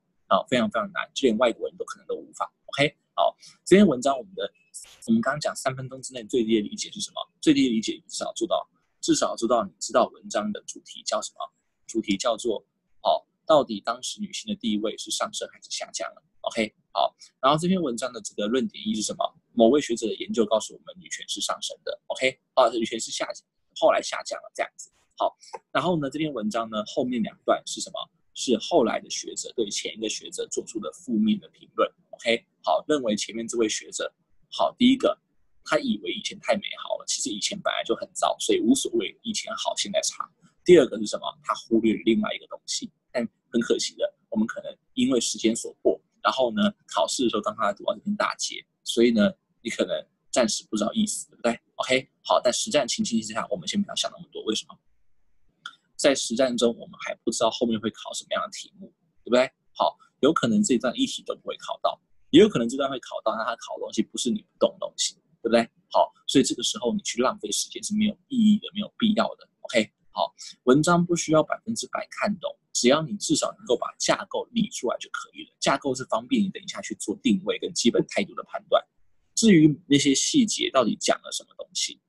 非常非常难，就连外国人都可能都无法。OK， 好，这篇文章我们刚刚讲3分钟之内最低的理解是什么？最低的理解至少知道你知道文章的主题叫什么？主题叫做到底当时女性的地位是上升还是下降了 ？OK， 好，然后这篇文章的这个论点一是什么？某位学者的研究告诉我们，女权是上升的 ，OK， 女权是下降，后来下降了这样子。好，然后呢，这篇文章呢后面2段是什么？是后来的学者对前一个学者做出的负面的评论 ，OK， 好，认为前面这位学者，好，第一个，他以为以前太美好了，其实以前本来就很糟，所以无所谓以前好现在差。第2个是什么？他忽略了另外一个东西，但很可惜的，我们可能因为时间所迫，然后呢，考试的时候刚好读到这篇大节，所以呢，你可能暂时不知道意思，对不对 ？OK， 好，但实战情境之下，我们先不要想那么多，为什么？在实战中，我们还不知道后面会考什么样的题目，对不对？好，有可能这段一题都不会考到，也有可能这段会考到，但他考的东西不是你不懂的东西，对不对？好，所以这个时候你去浪费时间是没有意义的，没有必要的。OK， 好，文章不需要100%看懂，只要你至少能够把架构理出来就可以了。架构是方便你等一下去做定位跟基本态度的判断。至于那些细节到底讲了什么东西，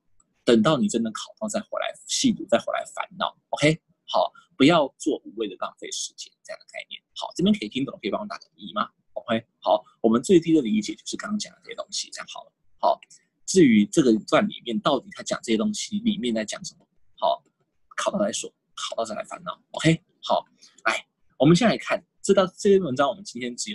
等到你真的考到再回来细读，再回来烦恼 ，OK？ 好，不要做无谓的浪费时间，这样的概念。好，这边可以听懂，可以帮我打个1吗 ？OK？ 好，我们最低的理解就是刚刚讲的这些东西，这样好了。好，至于这个段里面到底他讲这些东西里面在讲什么，好，考到再说，考到再来烦恼。OK？ 好，来，我们现在来看这篇文章，我们今天这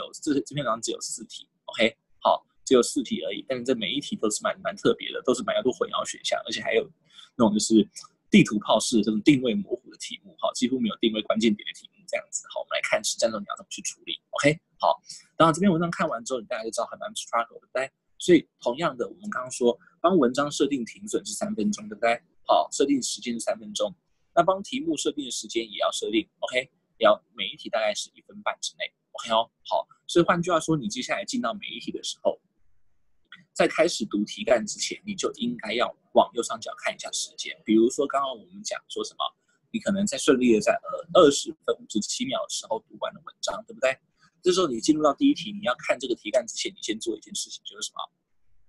篇文章只有4题 ，OK？ 好。只有4题而已，但是这每一题都是蛮特别的，都是蛮多混淆选项，而且还有那种就是地图炮式的这种定位模糊的题目，好，几乎没有定位关键点的题目这样子。好，我们来看实战中你要怎么去处理 ，OK？ 好，当然这篇文章看完之后，你大家就知道很难 struggle， 对不对？所以同样的，我们刚刚说帮文章设定停损是3分钟，对不对？好，设定时间是3分钟，那帮题目设定的时间也要设定 ，OK？ 也要每一题大概是1分半之内 ，OK 哦？好，所以换句话说，你接下来进到每一题的时候，在开始读题干之前，你就应该要往右上角看一下时间。比如说，刚刚我们讲说什么，你可能在顺利的在20分57秒的时候读完了文章，对不对？这时候你进入到第一题，你要看这个题干之前，你先做一件事情，就是什么？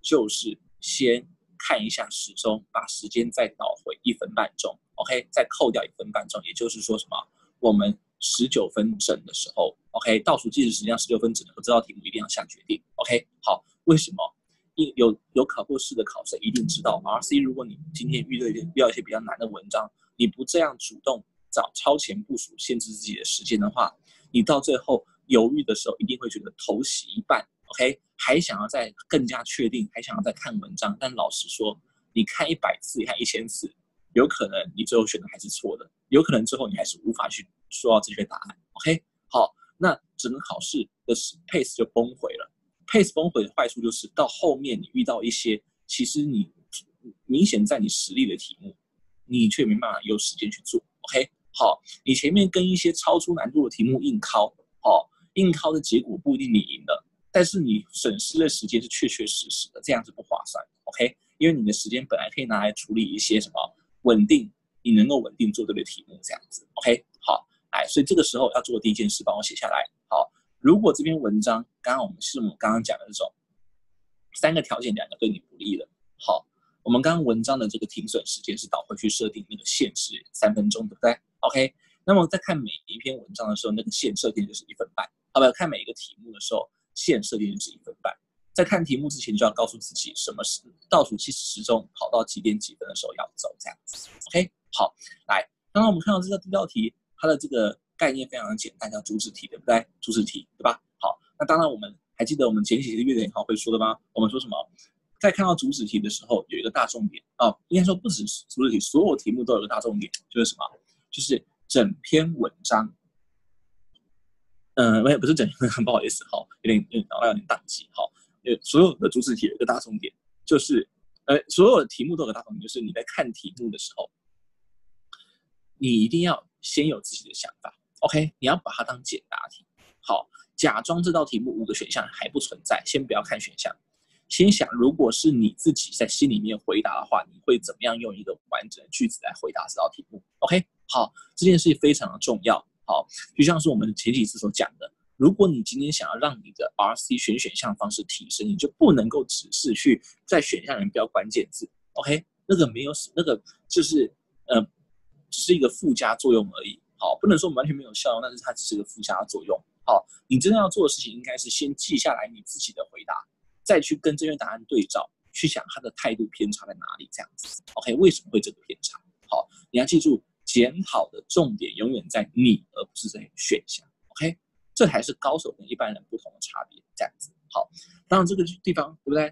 就是先看一下时钟，把时间再倒回1分半钟 ，OK？ 再扣掉1分半钟，也就是说什么？我们19分整的时候 ，OK？ 倒数计时时间19分整的时候，这道题目一定要下决定 ，OK？ 好，为什么？有考过试的考生一定知道 ，RC 如果你今天遇到一些比较难的文章，你不这样主动找超前部署限制自己的时间的话，你到最后犹豫的时候一定会觉得头洗一半 ，OK？ 还想要再更加确定，还想要再看文章，但老实说，你看100次，你看1000次，有可能你最后选的还是错的，有可能最后你还是无法去说到正确答案。OK， 好，那整个考试的 pace 就崩毁了。pace 崩毁的坏处就是到后面你遇到一些其实你明显在你实力的题目，你却没办法有时间去做。OK， 好，你前面跟一些超出难度的题目硬考，硬考的结果不一定你赢了，但是你损失的时间是确确实实的，这样是不划算。OK， 因为你的时间本来可以拿来处理一些什么稳定，你能够稳定做对的题目这样子。OK， 好，所以这个时候要做的第一件事，帮我写下来。好，如果这篇文章刚刚我们刚刚讲的这种3个条件2个对你不利了，好，我们刚刚文章的这个停损时间是倒回去设定那个限是3分钟，对不对 ？OK， 那么在看每一篇文章的时候，那个限设定就是1分半。看每一个题目的时候，限设定就是1分半。在看题目之前，就要告诉自己什么是倒数计时时钟跑到几点几分的时候要走，这样子。OK， 好，来，刚刚我们看到这个第6道题，它的这个概念非常的简单，叫主旨题，对不对？主旨题，对吧？好，那当然我们还记得我们前几期的月点考会说的吗？我们说什么？在看到主旨题的时候，有一个大重点应该说不只是主旨题，所有题目都有一个大重点，就是什么？就是整篇文章。不是整篇文章，不好意思，有点脑袋有点宕机，所有的主旨题有一个大重点，就是所有的题目都有个大重点，就是你在看题目的时候，你一定要先有自己的想法 ，OK， 你要把它当简答题，好，假装这道题目5个选项还不存在，先不要看选项，先想如果是你自己在心里面回答的话，你会怎么样用一个完整的句子来回答这道题目 ？OK， 好，这件事非常的重要，好，就像是我们前几次所讲的。如果你今天想要让你的 RC 选项方式提升，你就不能够只是去在选项里面标关键字 ，OK？ 那个没有那个就是只是一个附加作用而已，好，不能说完全没有效用，但是它只是个附加作用。好，你真的要做的事情应该是先记下来你自己的回答，再去跟这篇答案对照，去想他的态度偏差在哪里，这样子。OK， 为什么会这个偏差？好，你要记住，检讨的重点永远在你，而不是在选项。OK。这才是高手跟一般人不同的差别，这样子。好，当然这个地方对不对？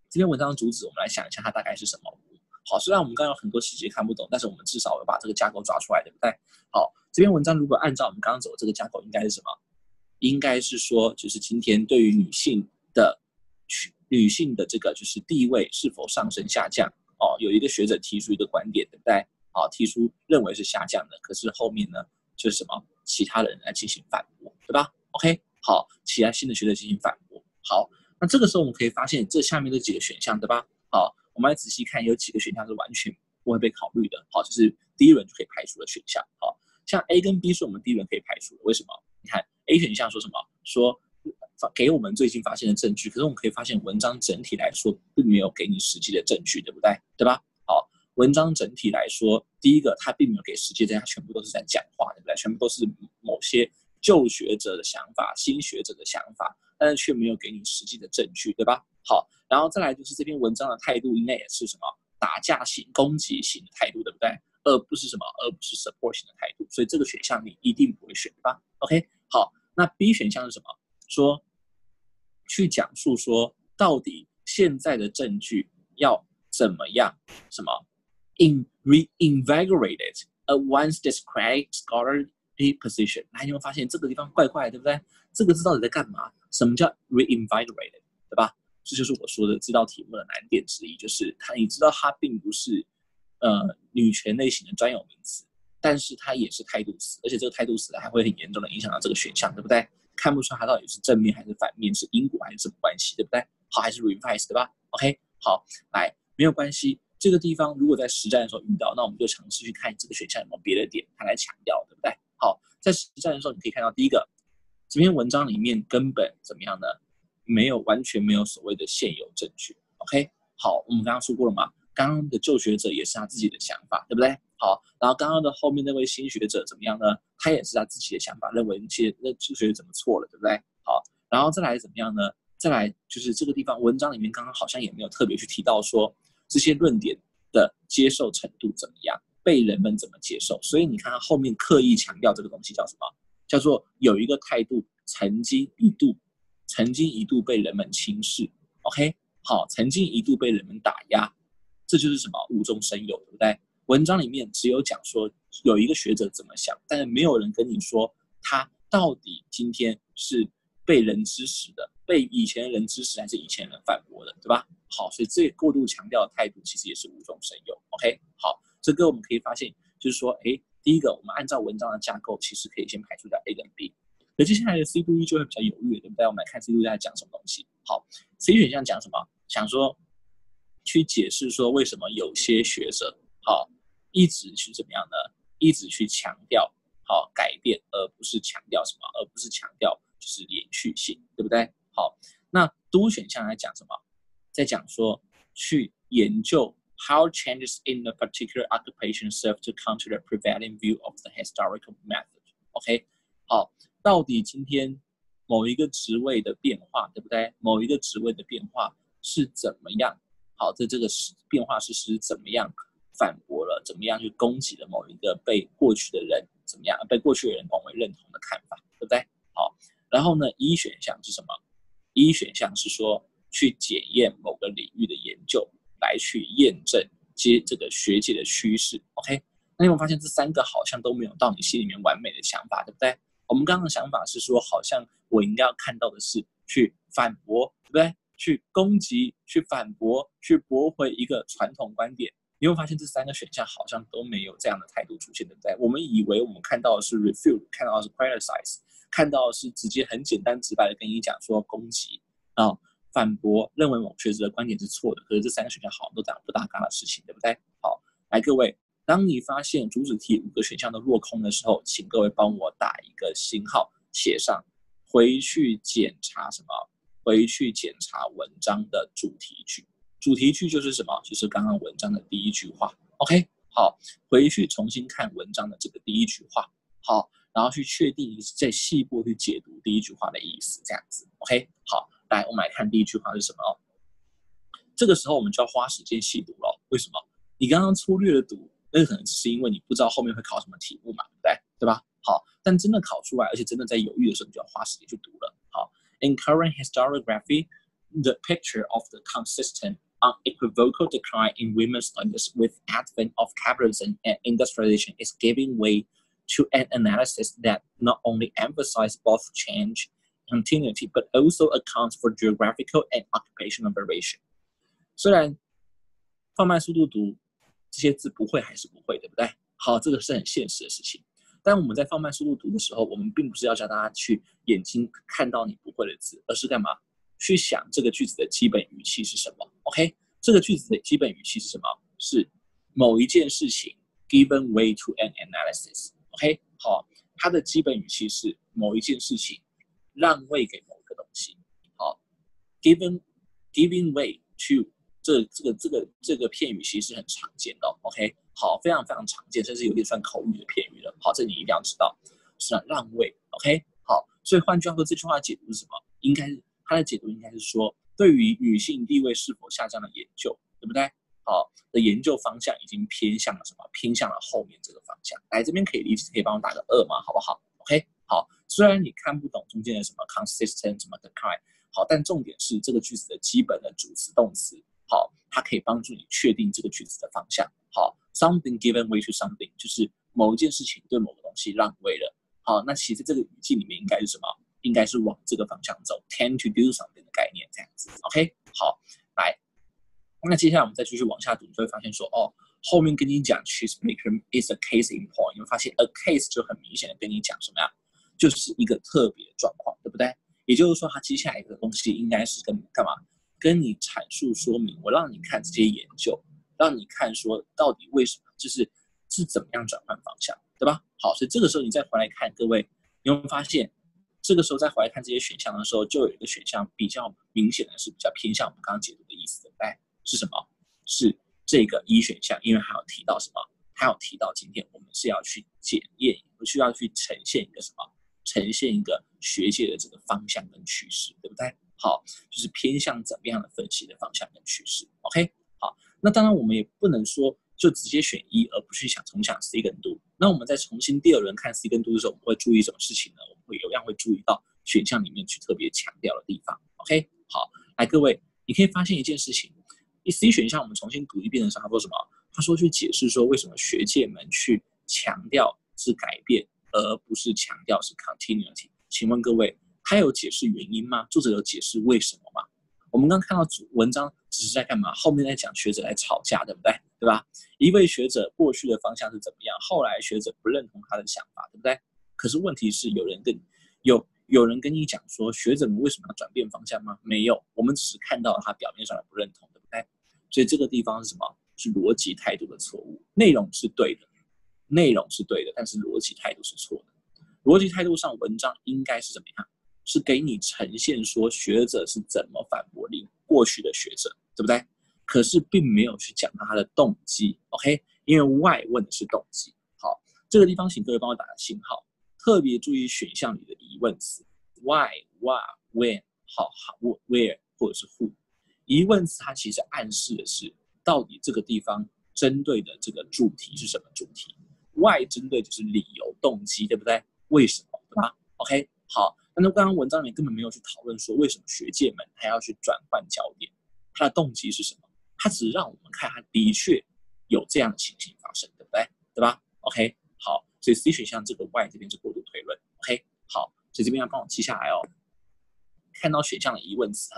这篇文章的主旨，我们来想一下，它大概是什么？好，虽然我们刚刚有很多细节看不懂，但是我们至少有把这个架构抓出来，对不对？好，这篇文章如果按照我们刚刚走的这个架构，应该是什么？应该是说，就是今天对于女性的这个就是地位是否上升下降？有一个学者提出一个观点，对不对？好，提出认为是下降的，可是后面呢，就是什么？其他人来进行反驳，对吧 ？OK， 好，其他新的学者进行反驳。好，那这个时候我们可以发现这下面的几个选项，对吧？好，我们来仔细看，有几个选项是完全不会被考虑的。好，就是第一轮就可以排除的选项。好，像 A 跟 B 是我们第一轮可以排除的，为什么？你看 A 选项说什么？说给我们最近发现的证据，可是我们可以发现文章整体来说并没有给你实际的证据，对不对？对吧？好。文章整体来说，第一个它并没有给实际，它全部都是在讲话，对不对？全部都是某些旧学者的想法、新学者的想法，但是却没有给你实际的证据，对吧？好，然后再来就是这篇文章的态度应该也是什么打架型、攻击型的态度，对不对？而不是什么，而不是 support 型的态度，所以这个选项你一定不会选，对吧 ？OK， 好，那 B 选项是什么？说去讲述说到底现在的证据要怎么样？什么？reinvigorated a once discredited scholarly position。来，你会发现这个地方怪怪的，对不对？这个字到底在干嘛？什么叫 reinvigorated， 对吧？这就是我说的这道题目的难点之一，就是你知道它并不是女权类型的专有名词，但是它也是态度词，而且这个态度词还会很严重的影响到这个选项，对不对？看不出它到底是正面还是反面，是因果还是什么关系，对不对？好，还是 revise， 对吧 ？OK， 好，来，没有关系。这个地方如果在实战的时候遇到，那我们就尝试去看这个选项有没有别的点，它来强调，对不对？好，在实战的时候，你可以看到第一个，这篇文章里面根本怎么样呢？完全没有所谓的现有证据。OK， 好，我们刚刚说过了嘛，刚刚的旧学者也是他自己的想法，对不对？好，然后刚刚的后面那位新学者怎么样呢？他也是他自己的想法，认为那旧学者怎么错了，对不对？好，然后再来怎么样呢？再来就是这个地方文章里面刚刚好像也没有特别去提到说。这些论点的接受程度怎么样，被人们怎么接受？所以你看他后面刻意强调这个东西叫什么？叫做有一个态度曾经一度被人们轻视 ，OK， 好，曾经一度被人们打压，这就是什么无中生有，对不对？文章里面只有讲说有一个学者怎么想，但是没有人跟你说他到底今天是被人支持的，被以前的人支持还是以前人反驳的，对吧？好，所以这过度强调的态度其实也是无中生有。OK， 好，这个我们可以发现就是说，第一个我们按照文章的架构，其实可以先排除掉 A 跟 B。可接下来的 C 读 E 就会比较犹豫，对不对？我们来看 C 读 E 在讲什么东西。好 ，C 选项讲什么？想说去解释说为什么有些学者好一直去怎么样呢？一直去强调好改变，而不是强调什么？而不是强调就是连续性，对不对？好，那 Do 选项来讲什么？在讲说去研究 how changes in a particular occupation serve to counter the prevailing view of the historical method。OK， 好，到底今天某一个职位的变化，对不对？某一个职位的变化是怎么样？好，这个变化是怎么样反驳了？怎么样去攻击了某一个被过去的人怎么样被过去的人广为认同的看法，对不对？好，然后呢，E 选项是什么？E 选项是说去检验某个领域的研究，来去验证这个学界的趋势。OK， 那你有没有发现这三个好像都没有到你心里面完美的想法，对不对？我们刚刚的想法是说，好像我应该要看到的是去反驳，对不对？去攻击、去反驳、去驳回一个传统观点。你会发现这三个选项好像都没有这样的态度出现，对不对？我们以为我们看到的是 refute， 看到的是 criticize， 看到的是直接很简单直白的跟你讲说攻击反驳，认为某学者的观点是错的。可是这三个选项好像都讲不搭嘎的事情，对不对？好，来各位，当你发现主旨题5个选项都落空的时候，请各位帮我打一个星号，写上回去检查什么？回去检查文章的主题句。主题句就是什么？就是刚刚文章的第一句话。OK， 好，回去重新看文章的这个第一句话。好，然后去确定再细部去解读第一句话的意思，这样子。OK， 好，来我们来看第一句话是什么哦。这个时候我们就要花时间细读了。为什么？你刚刚粗略的读，那可能只是因为你不知道后面会考什么题目嘛，对吧？好，但真的考出来，而且真的在犹豫的时候，你就要花时间去读了。好 ，In current historiography, the picture of the consistent, unequivocal decline in women's studies with advent of capitalism and industrialization is giving way to an analysis that not only emphasizes both change and continuity, but also accounts for geographical and occupational variation。虽然放慢速度读这些字不会还是不会，对不对？好，这个是很现实的事情。但我们在放慢速度读的时候，我们并不是要教大家去眼睛看到你不会的字，而是干嘛？去想这个句子的基本语气是什么 ？OK， 这个句子的基本语气是什么？是某一件事情 given way to an analysis。OK， 好，它的基本语气是某一件事情让位给某个东西。好 ，giving way to 这个片语其实是很常见的。OK， 好，非常非常常见，甚至有点算口语的片语了。好，这你一定要知道，是让位。OK， 好，所以换句话说，这句话的解读是什么？应该是它的解读应该是说，对于女性地位是否下降的研究，对不对？好的研究方向已经偏向了什么？偏向了后面这个方向。来这边可以理解，可以帮我打个2吗？好不好 ？OK， 好，虽然你看不懂中间的什么 consistent 什么 decline， 好，但重点是这个句子的基本的主词动词。好，它可以帮助你确定这个句子的方向。好 ，something given way to something， 就是某一件事情对某个东西让位了。好，那其实这个语境里面应该是什么？应该是往这个方向走 ，tend to do something 的概念这样子。OK， 好，来，那接下来我们再继续往下读，你就会发现说，后面跟你讲 choose maker is a case in point， 你会发现 a case 就很明显的跟你讲什么呀？就是一个特别的状况，对不对？也就是说，它接下来的东西应该是干嘛？跟你阐述说明，我让你看这些研究，让你看说到底为什么，是怎么样转换方向，对吧？好，所以这个时候你再回来看，各位，你会发现，这个时候再回来看这些选项的时候，就有一个选项比较明显的是比较偏向我们刚刚解读的意思，对不对？是什么？是这个E选项，因为还有提到什么？还有提到今天我们是要去检验，需要去呈现一个什么？呈现一个学界的这个方向跟趋势，对不对？好，就是偏向怎么样的分析的方向跟趋势。OK， 好，那当然我们也不能说就直接选一，而不去重想 C 跟 Do。那我们在重新第2轮看 C 跟 Do 的时候，我们会注意什么事情呢？我们会有样会注意到选项里面去特别强调的地方。OK， 好，来各位，你可以发现一件事情， C 选项我们重新读一遍的时候，他说什么？他说去解释说为什么学界们去强调是改变，而不是强调是 continuity。请问各位，他有解释原因吗？作者有解释为什么吗？我们刚看到文章只是在干嘛？后面在讲学者在吵架，对不对？对吧？一位学者过去的方向是怎么样，后来学者不认同他的想法，对不对？可是问题是有人跟你讲说学者们为什么要转变方向吗？没有，我们只是看到他表面上的不认同，对不对？所以这个地方是什么？是逻辑态度的错误。内容是对的，但是逻辑态度是错的。逻辑态度上，文章应该是怎么样？是给你呈现说学者是怎么反驳过去的学者，对不对？可是并没有去讲他的动机 ，OK？ 因为 why 问的是动机。好，这个地方请各位帮我打个星号，特别注意选项里的疑问词 why、what、when、how、where 或者是 who。疑问词它其实暗示的是到底这个地方针对的这个主题是什么主题 ？why 针对就是理由、动机，对不对？为什么，对吧 ？OK， 好。但是刚刚文章里面根本没有去讨论说为什么学界们还要去转换焦点，他的动机是什么？他只让我们看他的确有这样的情形发生，对不对？对吧 ？OK， 好，所以 C 选项这个 Y 这边是过度推论 ，OK， 好，所以这边要帮我记下来哦。看到选项的疑问词，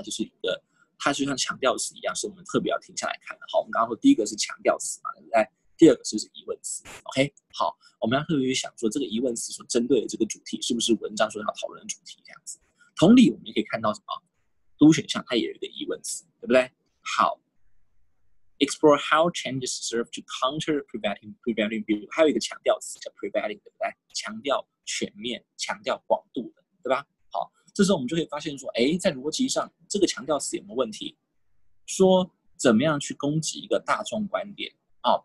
它就像强调词一样，是我们特别要停下来看的。好，我们刚刚说第一个是强调词嘛，对不对？第二个是疑问词 ，OK， 好，我们要特别去想说这个疑问词所针对的这个主题是不是文章所要讨论的主题这样子。同理，我们也可以看到什么？D选项它也有一个疑问词，对不对？好 ，explore how changes serve to counter prevailing view， 还有一个强调词叫 prevailing， 对不对？强调全面、强调广度的，对吧？好，这时候我们就可以发现说，在逻辑上这个强调词有没有问题？说怎么样去攻击一个大众观点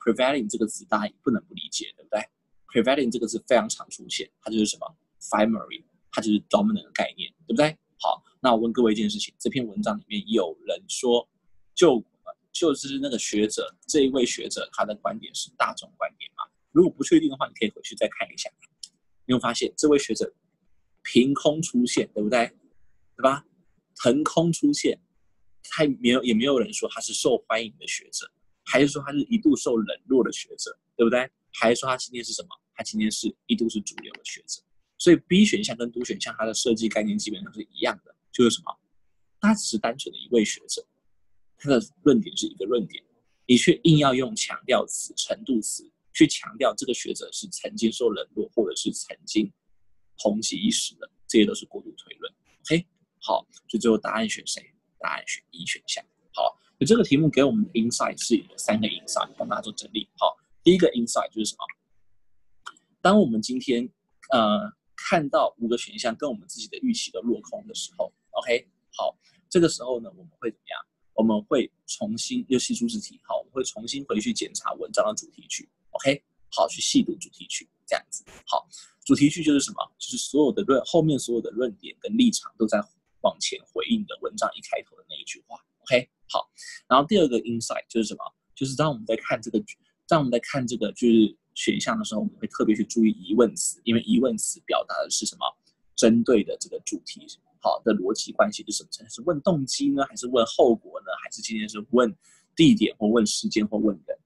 ？prevailing 这个字大家也不能不理解，对不对 ？prevailing 这个字非常常出现，它就是什么 primary， 它就是 dominant 的概念，对不对？好，那我问各位一件事情，这篇文章里面有人说，就是那个学者这一位学者他的观点是大众观点吗？如果不确定的话，你可以回去再看一下，你会发现这位学者凭空出现，对不对？对吧？腾空出现，也没有人说他是受欢迎的学者。还是说他是一度受冷落的学者，对不对？还是说他今天是什么？他今天是一度是主流的学者。所以 B 选项跟 D 选项它的设计概念基本上是一样的，就是什么？他只是单纯的一位学者，他的论点是一个论点，你却硬要用强调词、程度词去强调这个学者是曾经受冷落，或者是曾经红极一时的，这些都是过度推论。OK， 好，所以最后答案选谁？答案选 E 选项。好。这个题目给我们的 insight 是有3个 insight， 帮大家做整理。好，第一个 insight 就是什么？当我们今天看到5个选项跟我们自己的预期都落空的时候 ，OK， 好，这个时候呢，我们会怎么样？我们会重新又细出字题，好，我们会重新回去检查文章的主题句 ，OK， 好，去细读主题句，这样子。好，主题句就是什么？就是所有的后面所有的论点跟立场都在往前回应的文章一开头的那一句话。OK， 好，然后第二个 insight 就是什么？就是当我们在看这个就是选项的时候，我们会特别去注意疑问词，因为疑问词表达的是什么？针对的这个主题，好的逻辑关系是什么？是问动机呢，还是问后果呢？还是今天是问地点或问时间或问人？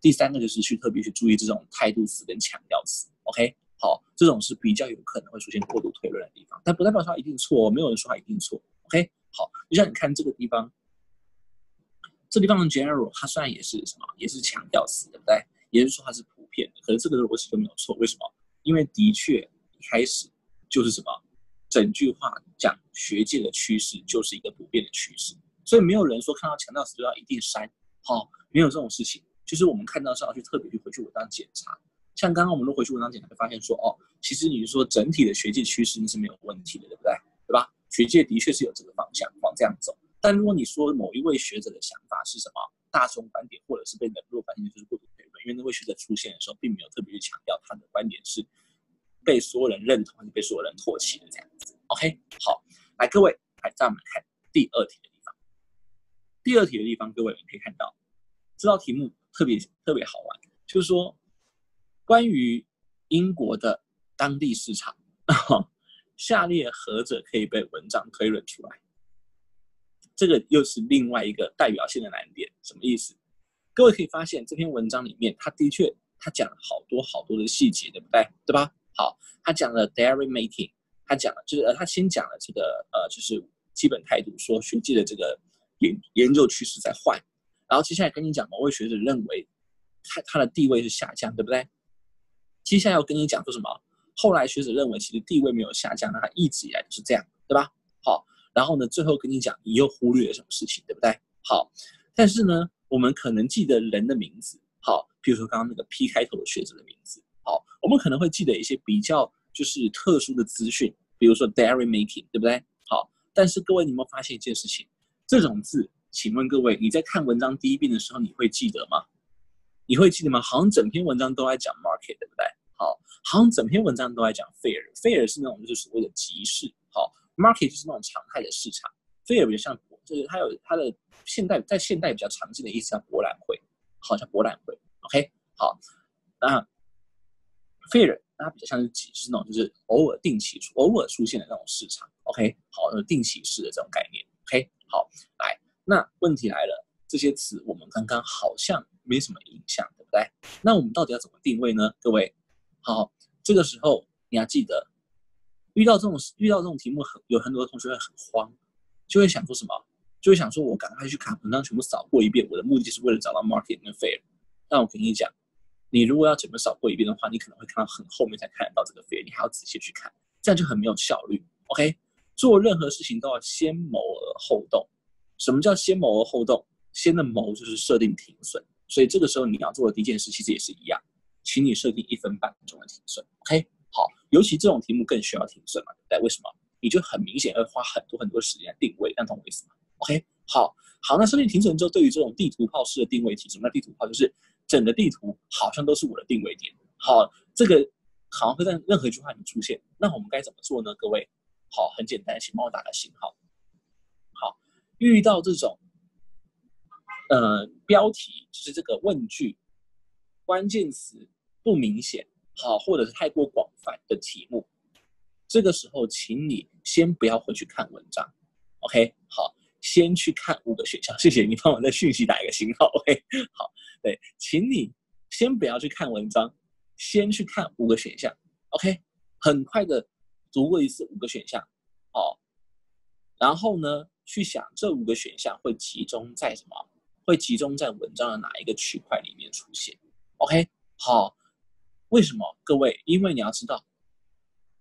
第三个就是特别去注意这种态度词跟强调词。OK， 好，这种是比较有可能会出现过度推论的地方，但不代表它一定错，没有人说它一定错。OK， 好，就像你看这个地方。这地方的 general 它虽然也是什么，也是强调词，对不对？也就是说它是普遍的，可是这个逻辑就没有错。为什么？因为的确一开始就是什么，整句话讲学界的趋势就是一个普遍的趋势，所以没有人说看到强调词就要一定删，没有这种事情。就是我们看到是要去特别去回去文章检查，像刚刚我们都回去文章检查，会发现说，其实你说整体的学界趋势是没有问题的，对不对？对吧？学界的确是有这个方向往这样走。但如果你说某一位学者的想法是什么大众观点，或者是被冷落观点，就是过度推论，因为那位学者出现的时候，并没有特别去强调他的观点是被所有人认同还是被所有人唾弃的这样子。OK， 好，来各位，来再我们看第二题的地方。第二题的地方，各位你可以看到，这道题目特别好玩，就是说关于英国的当地市场，下列何者可以被文章推论出来？这个又是另外一个代表性的难点，什么意思？各位可以发现这篇文章里面，他的确他讲了好多好多的细节，对不对？对吧？好，他讲了 dairy making， 他讲了就是他先讲了这个就是基本态度，说学界的这个研究趋势在换，然后接下来跟你讲某位学者认为他的地位是下降，对不对？接下来要跟你讲说什么？后来学者认为其实地位没有下降，那他一直以来都是这样，对吧？好，然后呢，最后跟你讲你又忽略了什么事情，对不对？好，但是呢，我们可能记得人的名字，好，比如说刚刚那个 P 开头的学者的名字，好，我们可能会记得一些比较就是特殊的资讯，比如说 dairy making， 对不对？好，但是各位你有没有发现一件事情？这种字，请问各位你在看文章第一遍的时候，你会记得吗？你会记得吗？好像整篇文章都在讲 market， 对不对？好，好像整篇文章都在讲 fair 是那种就是所谓的集市，好 ，market 就是那种常态的市场 ，fair 比较像就是它有它的在现代比较常见的意思叫博览会，好像博览会 ，OK， 好，那 fair 它比较像是集市那种就是偶尔出现的那种市场 ，OK， 好，定期式的这种概念 ，OK， 好，来，那问题来了。这些词我们刚刚好像没什么影响，对不对？那我们到底要怎么定位呢？各位，好，这个时候你要记得，遇到这种题目有很多同学会很慌，就会想说什么？就会想说我赶快去看文章全部扫过一遍，我的目的是为了找到 market 跟 fair。但我跟你讲，你如果要整个扫过一遍的话，你可能会看到很后面才看得到这个 fair， 你还要仔细去看，这样就很没有效率。OK， 做任何事情都要先谋而后动。什么叫先谋而后动？先的谋就是设定停损，所以这个时候你要做的第一件事其实也是一样，请你设定1分半钟的停损 ，OK？ 好，尤其这种题目更需要停损嘛，对不对？为什么？你就很明显会花很多时间来定位，但懂我意思吗 ？OK？ 好，那设定停损之后，对于这种地图炮式的定位题，什么叫地图炮？就是整个地图好像都是我的定位点，好，这个好像会在任何一句话里面出现，那我们该怎么做呢？各位，好，很简单，请帮我打个星号。好，遇到这种标题就是这个问句，关键词不明显，好，或者是太过广泛的题目，这个时候请你先不要回去看文章 ，OK？ 好，先去看5个选项，谢谢你帮我在讯息打一个星号 ，OK？ 好，对，请你先不要去看文章，先去看5个选项 ，OK？ 很快的读过一次5个选项，好，然后呢，去想这5个选项会集中在什么？会集中在文章的哪一个区块里面出现 ？OK， 好，为什么？各位，因为你要知道，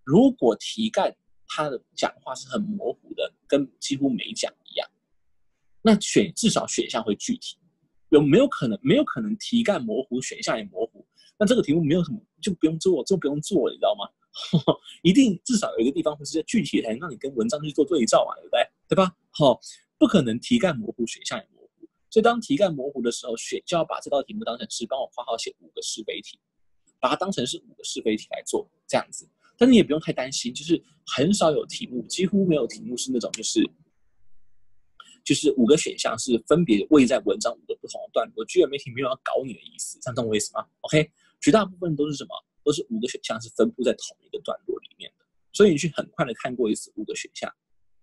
如果题干它的讲话是很模糊的，跟几乎没讲一样，那至少选项会具体。没有可能题干模糊，选项也模糊？那这个题目没有什么就不用做，你知道吗？一定至少有一个地方会是具体的，才能让你跟文章去做对照嘛，对不对？对吧？好，不可能题干模糊，选项也模糊。所以当题干模糊的时候，就要把这道题目当成是帮我括号写5个是非题，把它当成是5个是非题来做，这样子。但你也不用太担心，就是很少有题目，几乎没有题目是那种就是5个选项是分别位在文章5个不同的段落。GMAT没有要搞你的意思，这样懂我意思吗 ？OK， 绝大部分都是什么？都是5个选项是分布在同一个段落里面的。所以你去很快的看过一次5个选项，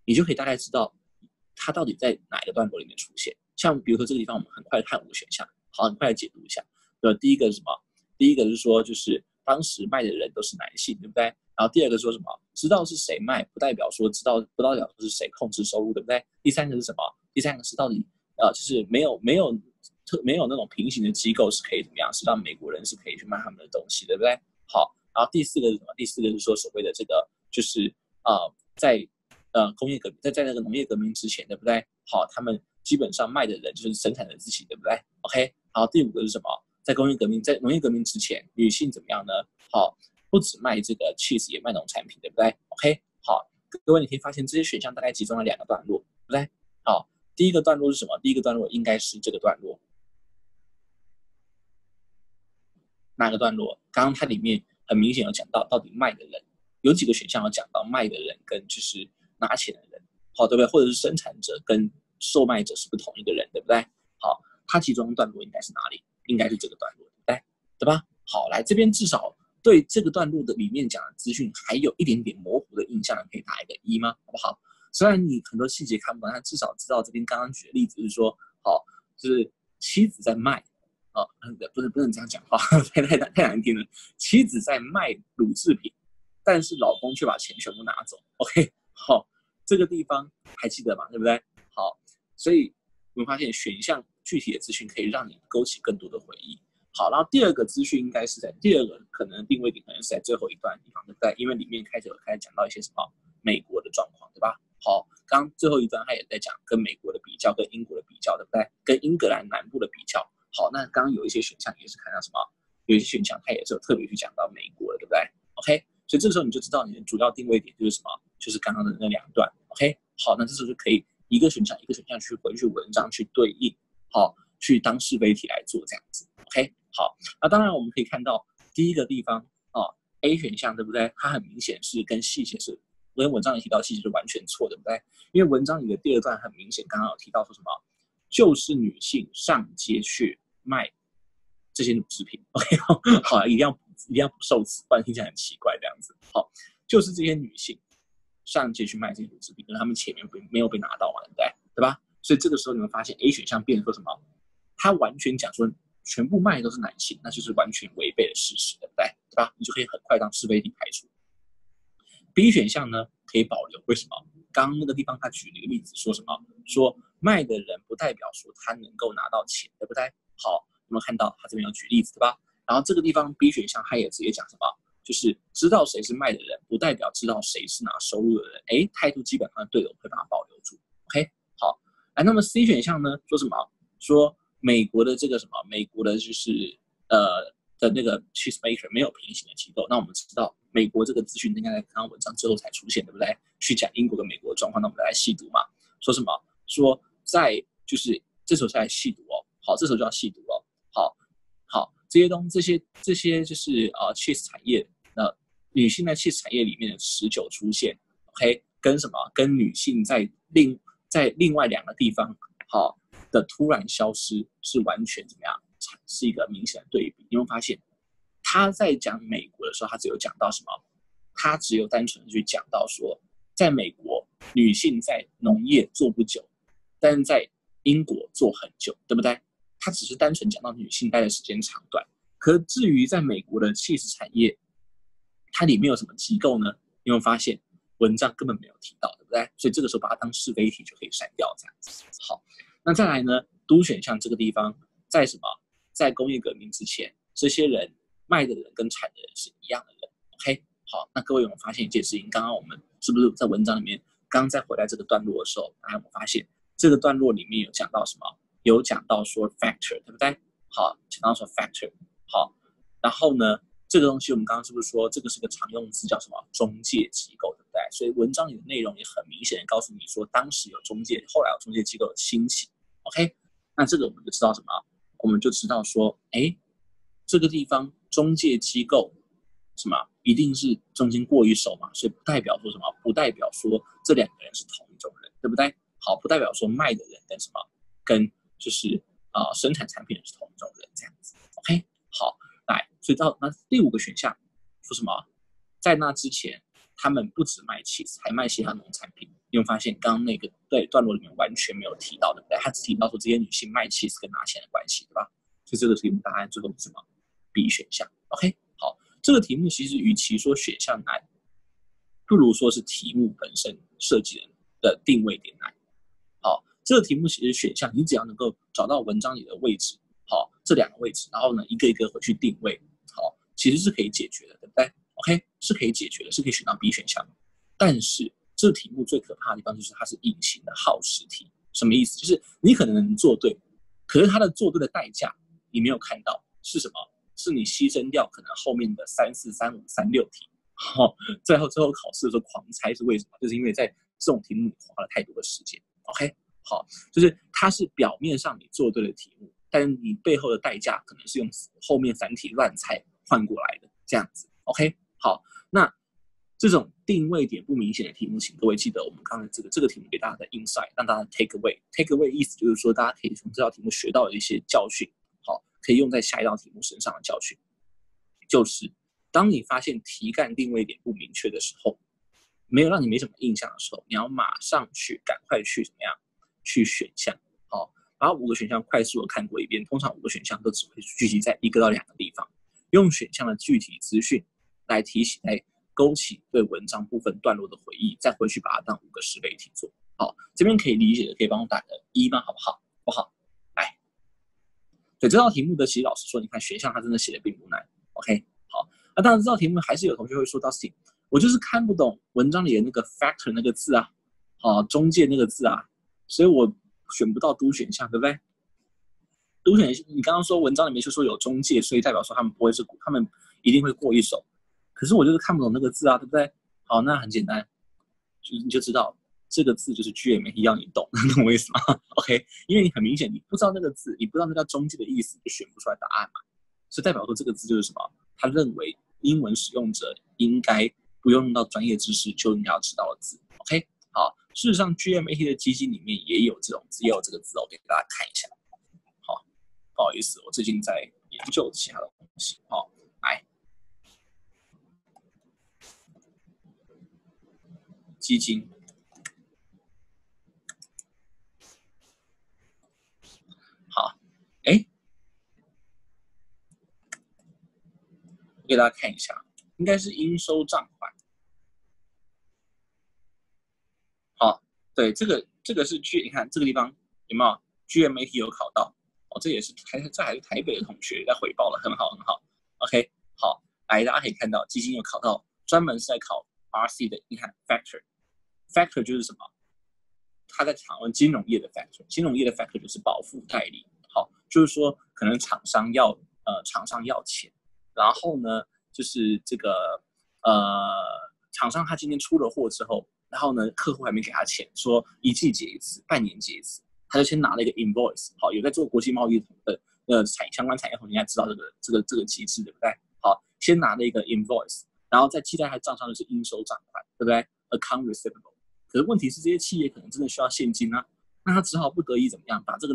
你就可以大概知道它到底在哪一个段落里面出现。像比如说这个地方，我们很快看5个选项，好，很快的解读一下。第一个是什么？第一个是说，就是当时卖的人都是男性，对不对？然后第2个说什么？知道是谁卖，不代表说不代表说是谁控制收入，对不对？第3个是什么？第3个是到底就是没有那种平行的机构是可以怎么样，是让美国人是可以去卖他们的东西，对不对？好，然后第4个是什么？第4个是说所谓的这个就是在工业革命在那个农业革命之前，对不对？好，他们基本上卖的人就是生产的自己，对不对 ？OK， 好，第5个是什么？在农业革命之前，女性怎么样呢？好，不只卖这个 cheese， 也卖农产品，对不对 ？OK， 好，各位你可以发现这些选项大概集中了2个段落，对不对？好，第一个段落是什么？第一个段落应该是这个段落，哪个段落？刚刚它里面很明显有讲到底卖的人有几个选项有讲到卖的人跟就是拿钱的人，好，对不对？或者是生产者跟售卖者是不同一个人，对不对？好，它其中的段落应该是哪里？应该是这个段落，对吧？好，来这边至少对这个段落的里面讲的资讯还有一点点模糊的印象，可以打一个1吗？好不好？虽然你很多细节看不懂，但至少知道这边刚刚举的例子是说，好，就是妻子在卖，不能这样讲话，太难听了。妻子在卖乳制品，但是老公却把钱全部拿走。OK， 好，这个地方还记得吗？对不对？好，所以我们发现选项具体的资讯可以让你勾起更多的回忆。好，然后第二个资讯应该是在第二个可能定位点，可能是在最后一段地方，对不对？因为里面开始讲到一些什么美国的状况，对吧？好，刚刚最后一段他也在讲跟美国的比较，跟英国的比较，对不对？跟英格兰南部的比较。好，那刚刚有一些选项也是看到什么？有一些选项它也是有特别去讲到美国的，对不对 ？OK， 所以这个时候你就知道你的主要定位点就是什么？就是刚刚的那两段。OK， 好，那这时候就可以一个选项一个选项去回去文章去对应，好，去当是非题来做这样子。OK， 好，那当然我们可以看到第一个地方A 选项对不对？它很明显是跟细节是跟文章里提到细节是完全错，对不对？因为文章里的第二段很明显，刚刚有提到说什么，就是女性上街去卖这些乳制品。OK， 好，一定要不受词，不然听起来很奇怪这样子。好，就是这些女性上街去卖这些乳制品，可是她们前面没有被拿到嘛，对不对？对吧？所以这个时候你会发现 A 选项变成说什么？他完全讲说全部卖的都是男性，那就是完全违背了事实，对不对？对吧？你就可以很快让是非题排除。B 选项呢可以保留，为什么？刚刚那个地方他举了一个例子，说什么？说卖的人不代表说他能够拿到钱，对不对？好，有没有看到他这边有举例子，对吧？然后这个地方 B 选项他也直接讲什么？就是知道谁是卖的人，不代表知道谁是拿收入的人。哎，态度基本上对的，我会把它保留住。OK， 好，那么 C 选项呢？说什么？说美国的这个什么？美国的就是的那个 cheese maker 没有平行的机构。那我们知道美国这个资讯应该在刚刚文章之后才出现，对不对？去讲英国跟美国的状况，那我们来细读嘛。说什么？说在就是这时候才来细读哦。好，这时候就要细读哦。好，这些就是cheese 产业女性在 cheese 产业里面的持久出现 ，OK， 跟什么？跟女性在另外两个地方好的突然消失是完全怎么样？是一个明显的对比。你会发现他在讲美国的时候，他只有讲到什么？他只有单纯的去讲到说，在美国女性在农业做不久，但是在英国做很久，对不对？他只是单纯讲到女性待的时间长短。可至于在美国的cheese产业，它里面有什么机构呢？你会发现文章根本没有提到，对不对？所以这个时候把它当是非题就可以删掉，这样子。好，那再来呢？D选项这个地方，在什么？在工业革命之前，这些人卖的人跟产的人是一样的人。OK， 好，那各位有没有发现一件事情？刚刚我们是不是在文章里面，刚刚在回来这个段落的时候，大家有没有发现这个段落里面有讲到什么？有讲到说 factor， 对不对？好，讲到说 factor， 好，然后呢？这个东西我们刚刚是不是说这个是个常用词，叫什么中介机构，对不对？所以文章里的内容也很明显的告诉你说，当时有中介，后来有中介机构的兴起。OK， 那这个我们就知道什么？我们就知道说，哎，这个地方中介机构什么一定是中间过一手嘛，所以不代表说什么，不代表说这两个人是同一种人，对不对？好，不代表说卖的人跟什么，跟就是生产产品的是同一种人这样子。OK， 好。来，所以到那第五个选项说什么？在那之前，他们不止卖 cheese， 还卖其他农产品。你会发现，刚刚那个段落里面完全没有提到，对不对？他只提到说这些女性卖 cheese 跟拿钱的关系，对吧？所以这个题目答案最后是什么 ？B 选项。OK， 好，这个题目其实与其说选项难，不如说是题目本身设计的定位点难。好，这个题目其实选项，你只要能够找到文章里的位置。好，这两个位置，然后呢，一个一个回去定位，好，其实是可以解决的，对不对 ？OK， 是可以解决的，是可以选到 B 选项。但是这题目最可怕的地方就是它是隐形的耗时题，什么意思？就是你可能能做对，可是它的做对的代价你没有看到是什么？是你牺牲掉可能后面的3、4、3、5、3、6题，好，最后考试的时候狂猜是为什么？就是因为在这种题目你花了太多的时间。OK， 好，就是它是表面上你做对的题目。但你背后的代价可能是用后面3题乱猜换过来的，这样子。OK， 好，那这种定位点不明显的题目，请各位记得我们刚才这个题目给大家的 insight， 让大家 take away。take away 意思就是说，大家可以从这道题目学到一些教训，好，可以用在下一道题目身上的教训，就是当你发现题干定位点不明确的时候，没有让你没什么印象的时候，你要马上去赶快去怎么样去选项，好，把5个选项快速的看过一遍。通常5个选项都只会聚集在1个到2个地方，用选项的具体资讯来提醒，来勾起对文章部分段落的回忆，再回去把它当5个十倍题做。好，这边可以理解的，可以帮我打个1吗？好不好？不好，来，对这道题目的，其实老实说，你看选项它真的写的并不难。OK， 好，那当然这道题目还是有同学会说到 Dustin， 我就是看不懂文章里的那个 factor 那个字啊，中介那个字啊，所以我选不到do选项，对不对？do选，你刚刚说文章里面就说有中介，所以代表说他们不会是，他们一定会过一手。可是我就是看不懂那个字啊，对不对？好，那很简单，你就知道这个字就是 GMAT 要你懂，懂我意思吗？OK， 因为你很明显你不知道那个字，你不知道那个中介的意思，就选不出来答案嘛。所以代表说这个字就是什么？他认为英文使用者应该不用到专业知识就应该要知道的字。OK， 好，事实上 GMAT 的基金里面也有这种字，也有这个字，我给大家看一下。好，不好意思，我最近在研究其他的东西。好，来。基金，好，哎，我给大家看一下，应该是应收账款。好，对，这个是你看这个地方有没有 GMAT 有考到？哦，这也是这还是台北的同学在回报了，很好很好。OK， 好，来大家可以看到基金有考到，专门是在考 RC 的，你看 factor 就是什么？他在讨论金融业的 factor， 金融业的 factor 就是保付代理。好，就是说可能厂商要钱，然后呢就是这个厂商他今天出了货之后，然后呢客户还没给他钱，说1季结一次，半年结一次，他就先拿了一个 invoice。好，有在做国际贸易的相关产业同学应该知道这个机制，对不对？好，先拿了一个 invoice， 然后再记在他账上的是应收账款，对不对 ？account receivable。可是问题是，这些企业可能真的需要现金啊，那他只好不得已怎么样，把这个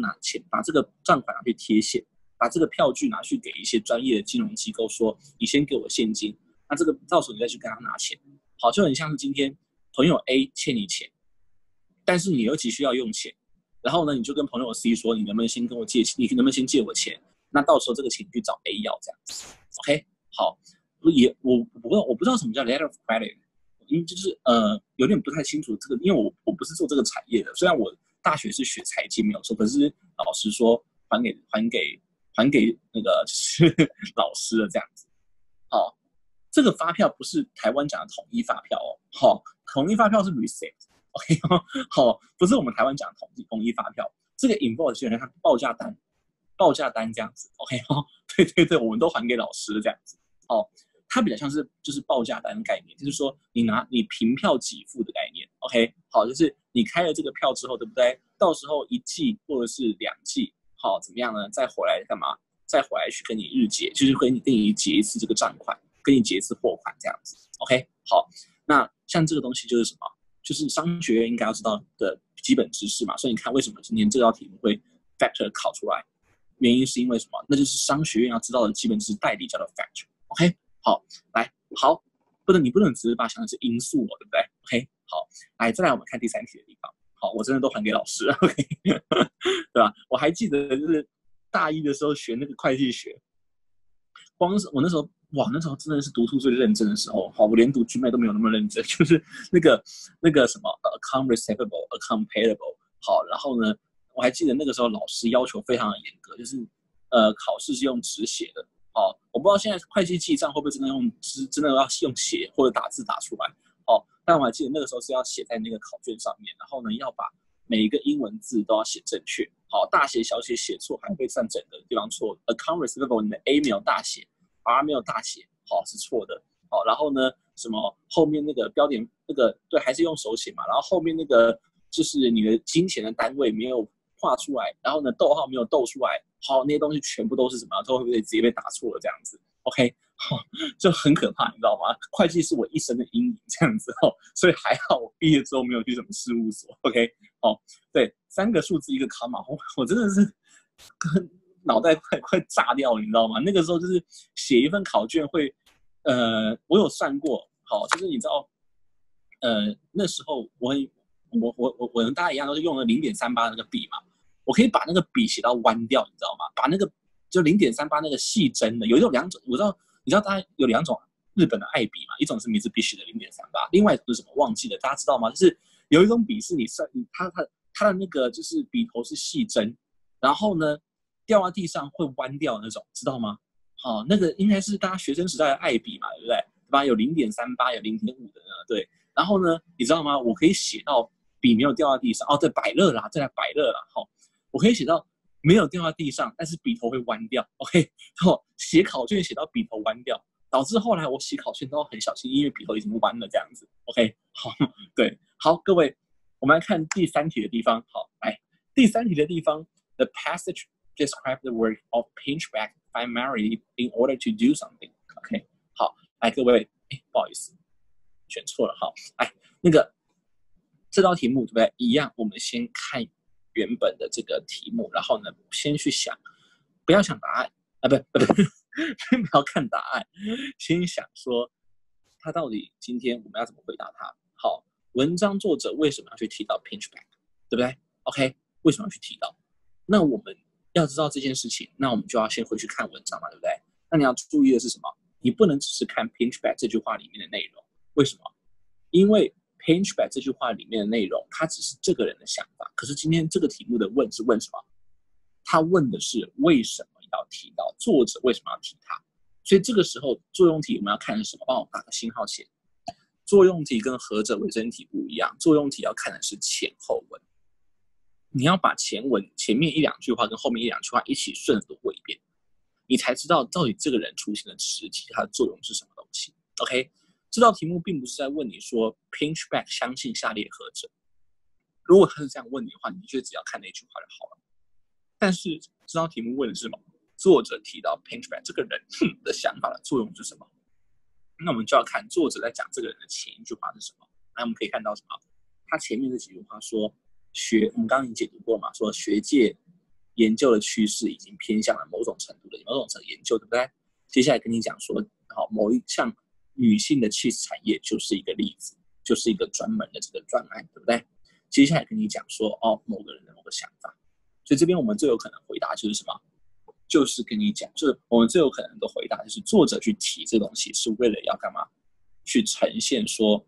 把这个账款拿去贴现，把这个票据拿去给一些专业的金融机构，说你先给我现金，那这个到时候你再去跟他拿钱。好，就很像是今天朋友 A 欠你钱，但是你又急需要用钱，然后呢，你就跟朋友 C 说，你能不能先跟我借钱？你能不能先借我钱？那到时候这个钱去找 A 要这样子。OK， 好，我不知道什么叫 letter of credit。就是有点不太清楚这个，因为我不是做这个产业的，虽然我大学是学财经没有错，可是老实说还给那个就是老师的这样子。好，这个发票不是台湾讲的统一发票哦，好，统一发票是 receipt，OK， 好，不是我们台湾讲的统一发票，这个 invoice 基本上报价单这样子 ，OK， 对，我们都还给老师这样子，好。它比较像是就是报价单的概念，就是说你凭票给付的概念 ，OK， 好，就是你开了这个票之后，对不对？到时候1季或者是2季，好，怎么样呢？再回来干嘛？再回来去跟你日结，就是跟你结一次这个账款，跟你结一次货款这样子 ，OK， 好，那像这个东西就是什么？就是商学院应该要知道的基本知识嘛。所以你看为什么今天这道题目会 factor 考出来，原因是因为什么？那就是商学院要知道的基本知识代理叫做 factor，OK。好，来，好，你不能只是把它想的是因素哦，对不对 ？OK， 好，来，再来我们看第3题的地方。好，我真的都还给老师了 ，OK， 对吧？我还记得就是大一的时候学那个会计学，光是我那时候那时候真的是读书最认真的时候。好，我连读 GMAT 都没有那么认真，就是那个什么account receivable、account payable。好，然后呢，我还记得那个时候老师要求非常的严格，就是考试是用纸写的。好，我不知道现在会计记账会不会真的要用写或者打字打出来。好，但我还记得那个时候是要写在那个考卷上面，然后呢要把每一个英文字都要写正确。好，大写小写写错还会算整个地方错。account receivable 你的 A 没有大写 ，R 没有大写，好是错的。好，然后呢什么后面那个标点那个对还是用手写嘛，然后后面那个就是你的金钱的单位没有画出来，然后呢逗号没有逗出来。好，那些东西全部都是什么？都会直接被打错了这样子 ，OK， 好，就很可怕，你知道吗？会计是我一生的阴影这样子哦，所以还好我毕业之后没有去什么事务所 ，OK， 好，对，3个数字1个卡码，我真的是脑袋快炸掉了，你知道吗？那个时候就是写一份考卷会，我有算过，好，就是你知道那时候我跟大家一样都是用了0.38那个笔嘛，我可以把那个笔写到弯掉，你知道吗？把那个就0.38那个细针的，有两种，你知道大家有两种日本的爱笔嘛，一种是Mitsubishi的0.38，另外一种是什么忘记了，大家知道吗？就是有一种笔是它的那个就是笔头是细针，然后呢掉到地上会弯掉那种，知道吗？好，那个应该是大家学生时代的爱笔嘛，对不对？对吧？有0.38，有0.5的呢，对。然后呢，你知道吗？我可以写到笔没有掉到地上，哦，对，百乐啦，再来百乐啦，好，我可以写到没有掉到地上，但是笔头会弯掉 ，OK， 然后写考卷写到笔头弯掉，导致后来我写考卷都很小心，因为笔头已经弯了这样子 ，OK， 好，对，好，各位，我们来看第3题的地方，好，来，第3题的地方 ，the passage describe the work of pinchback primarily in order to do something，OK， 好，来各位，不好意思，选错了，好，来，那个这道题目对不对？一样，我们先看原本的这个题目，然后呢，先去想，不要想答案啊，不，先不要看答案，先想说他到底今天我们要怎么回答他。好，文章作者为什么要去提到 pinchback， 对不对 ？OK， 为什么要去提到？那我们要知道这件事情，那我们就要先回去看文章嘛，对不对？那你要注意的是什么？你不能只是看 pinchback 这句话里面的内容，为什么？因为 pinchback 这句话里面的内容，它只是这个人的想法。可是今天这个题目的问是问什么？他问的是为什么要提到，作者为什么要提他？所以这个时候作用题我们要看的是什么？帮我打个星号前。作用题跟合者为真题不一样，作用题要看的是前后文。你要把前面1、2句话跟后面1、2句话一起顺读过一遍，你才知道到底这个人出现的实体它的作用是什么东西。OK， 这道题目并不是在问你说 pinchback 相信下列何者。如果他是这样问你的话，你就只要看那句话就好了。但是这道题目问的是什么？作者提到 pinchback 这个人的想法的作用是什么？那我们就要看作者在讲这个人的前一句话是什么。那我们可以看到什么？他前面这几句话说我们刚刚已经解读过嘛，说学界研究的趋势已经偏向了某种程度的研究，对不对？接下来跟你讲说，好，某一项女性的气质产业就是一个例子，就是一个专门的这个专案，对不对？接下来跟你讲说，哦，某个人的某个想法，所以这边我们最有可能回答就是什么？就是跟你讲，就是我们最有可能的回答就是作者去提这东西是为了要干嘛？去呈现说，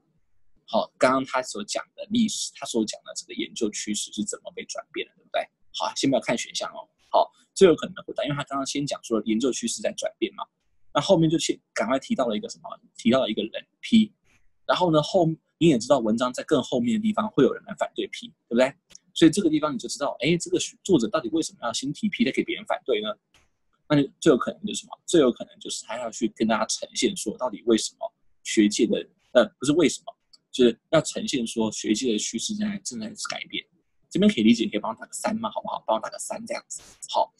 好，刚刚他所讲的历史，他所讲的这个研究趋势是怎么被转变的，对不对？好，先不要看选项哦。好，最有可能的回答，因为他刚刚先讲说研究趋势在转变嘛，那后面就赶快提到了一个什么？提到了一个人 P， 然后呢你也知道文章在更后面的地方会有人来反对 P， 对不对？所以这个地方你就知道，这个作者到底为什么要先提 P 再给别人反对呢？那你最有可能就是什么？最有可能就是他要去跟大家呈现说，到底为什么学界的不是为什么，就是要呈现说学界的趋势正在改变。这边可以理解，可以帮我打个3吗？好不好？帮我打个3这样子。好，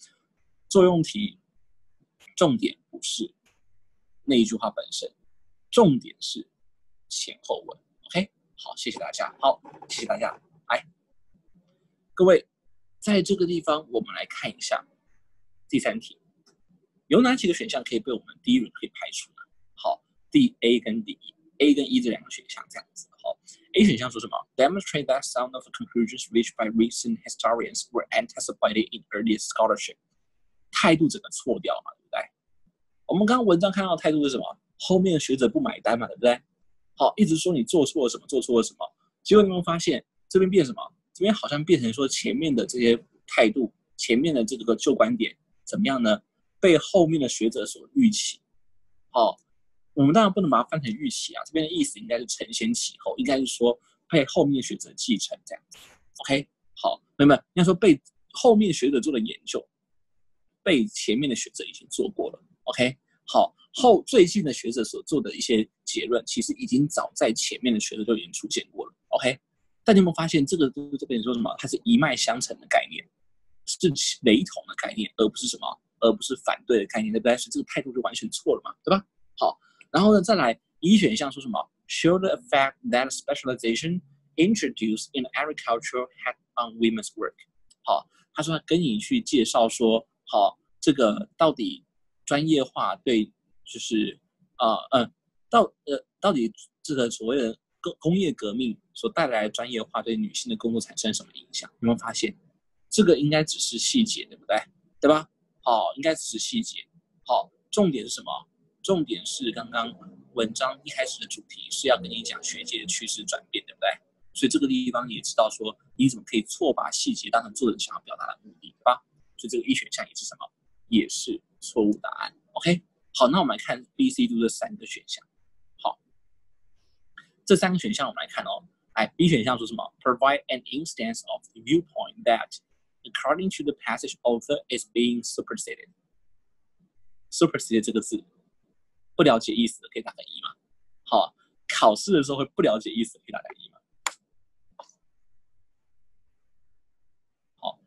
作用题重点不是那一句话本身，重点是前后文。OK， 好，谢谢大家。好，谢谢大家。来，各位，在这个地方我们来看一下第3题。有哪几个选项可以被我们第一轮可以排除呢？好，第 A 跟第 E，A 跟 E 这2个选项这样子。好 ，A 选项说什么 ？Demonstrate that some of the conclusions reached by recent historians were anticipated in earlier scholarship。态度整个错掉嘛，对不对？我们刚刚文章看到的态度是什么？后面的学者不买单嘛，对不对？好，一直说你做错了什么，做错了什么，结果你有没有发现这边变什么？这边好像变成说前面的这些态度，前面的这个旧观点怎么样呢？被后面的学者所预期。好，我们当然不能把它翻成预期啊，这边的意思应该是承先启后，应该是说被后面的学者继承这样子。OK， 好，没有，应该说被后面学者做的研究，被前面的学者已经做过了。OK， 好，最近的学者所做的一些结论，其实已经早在前面的学者就已经出现过了。OK， 但你有没有发现这个这边说什么？它是一脉相承的概念，是雷同的概念，而不是什么？而不是反对的概念，对不对？所以这个态度就完全错了嘛，对吧？好，然后呢，再来一选项说什么 ？Show the effect that specialization introduced in agriculture had on women's work。好，他说跟你去介绍说，好，这个到底专业化对，就是到底这个所谓的工业革命所带来的专业化对女性的工作产生什么影响？有没有发现？这个应该只是细节，对不对？对吧？好，应该只是细节。好，重点是什么？重点是刚刚文章一开始的主题是要跟你讲学界的趋势转变，对不对？所以这个地方你也知道说，你怎么可以错把细节当成作者想要表达的目的，对吧？所以这个一选项也是什么？也是错误答案。OK， 好，那我们来看 B、C、D 这3个选项。好，这3个选项我们来看哦。B 选项说什么 ？Provide an instance of viewpoint that, according to the passage author, is being superseded。superseded 这个字不了解意思的可以打个1嘛？好，考试的时候会不了解意思的可以打个1嘛？好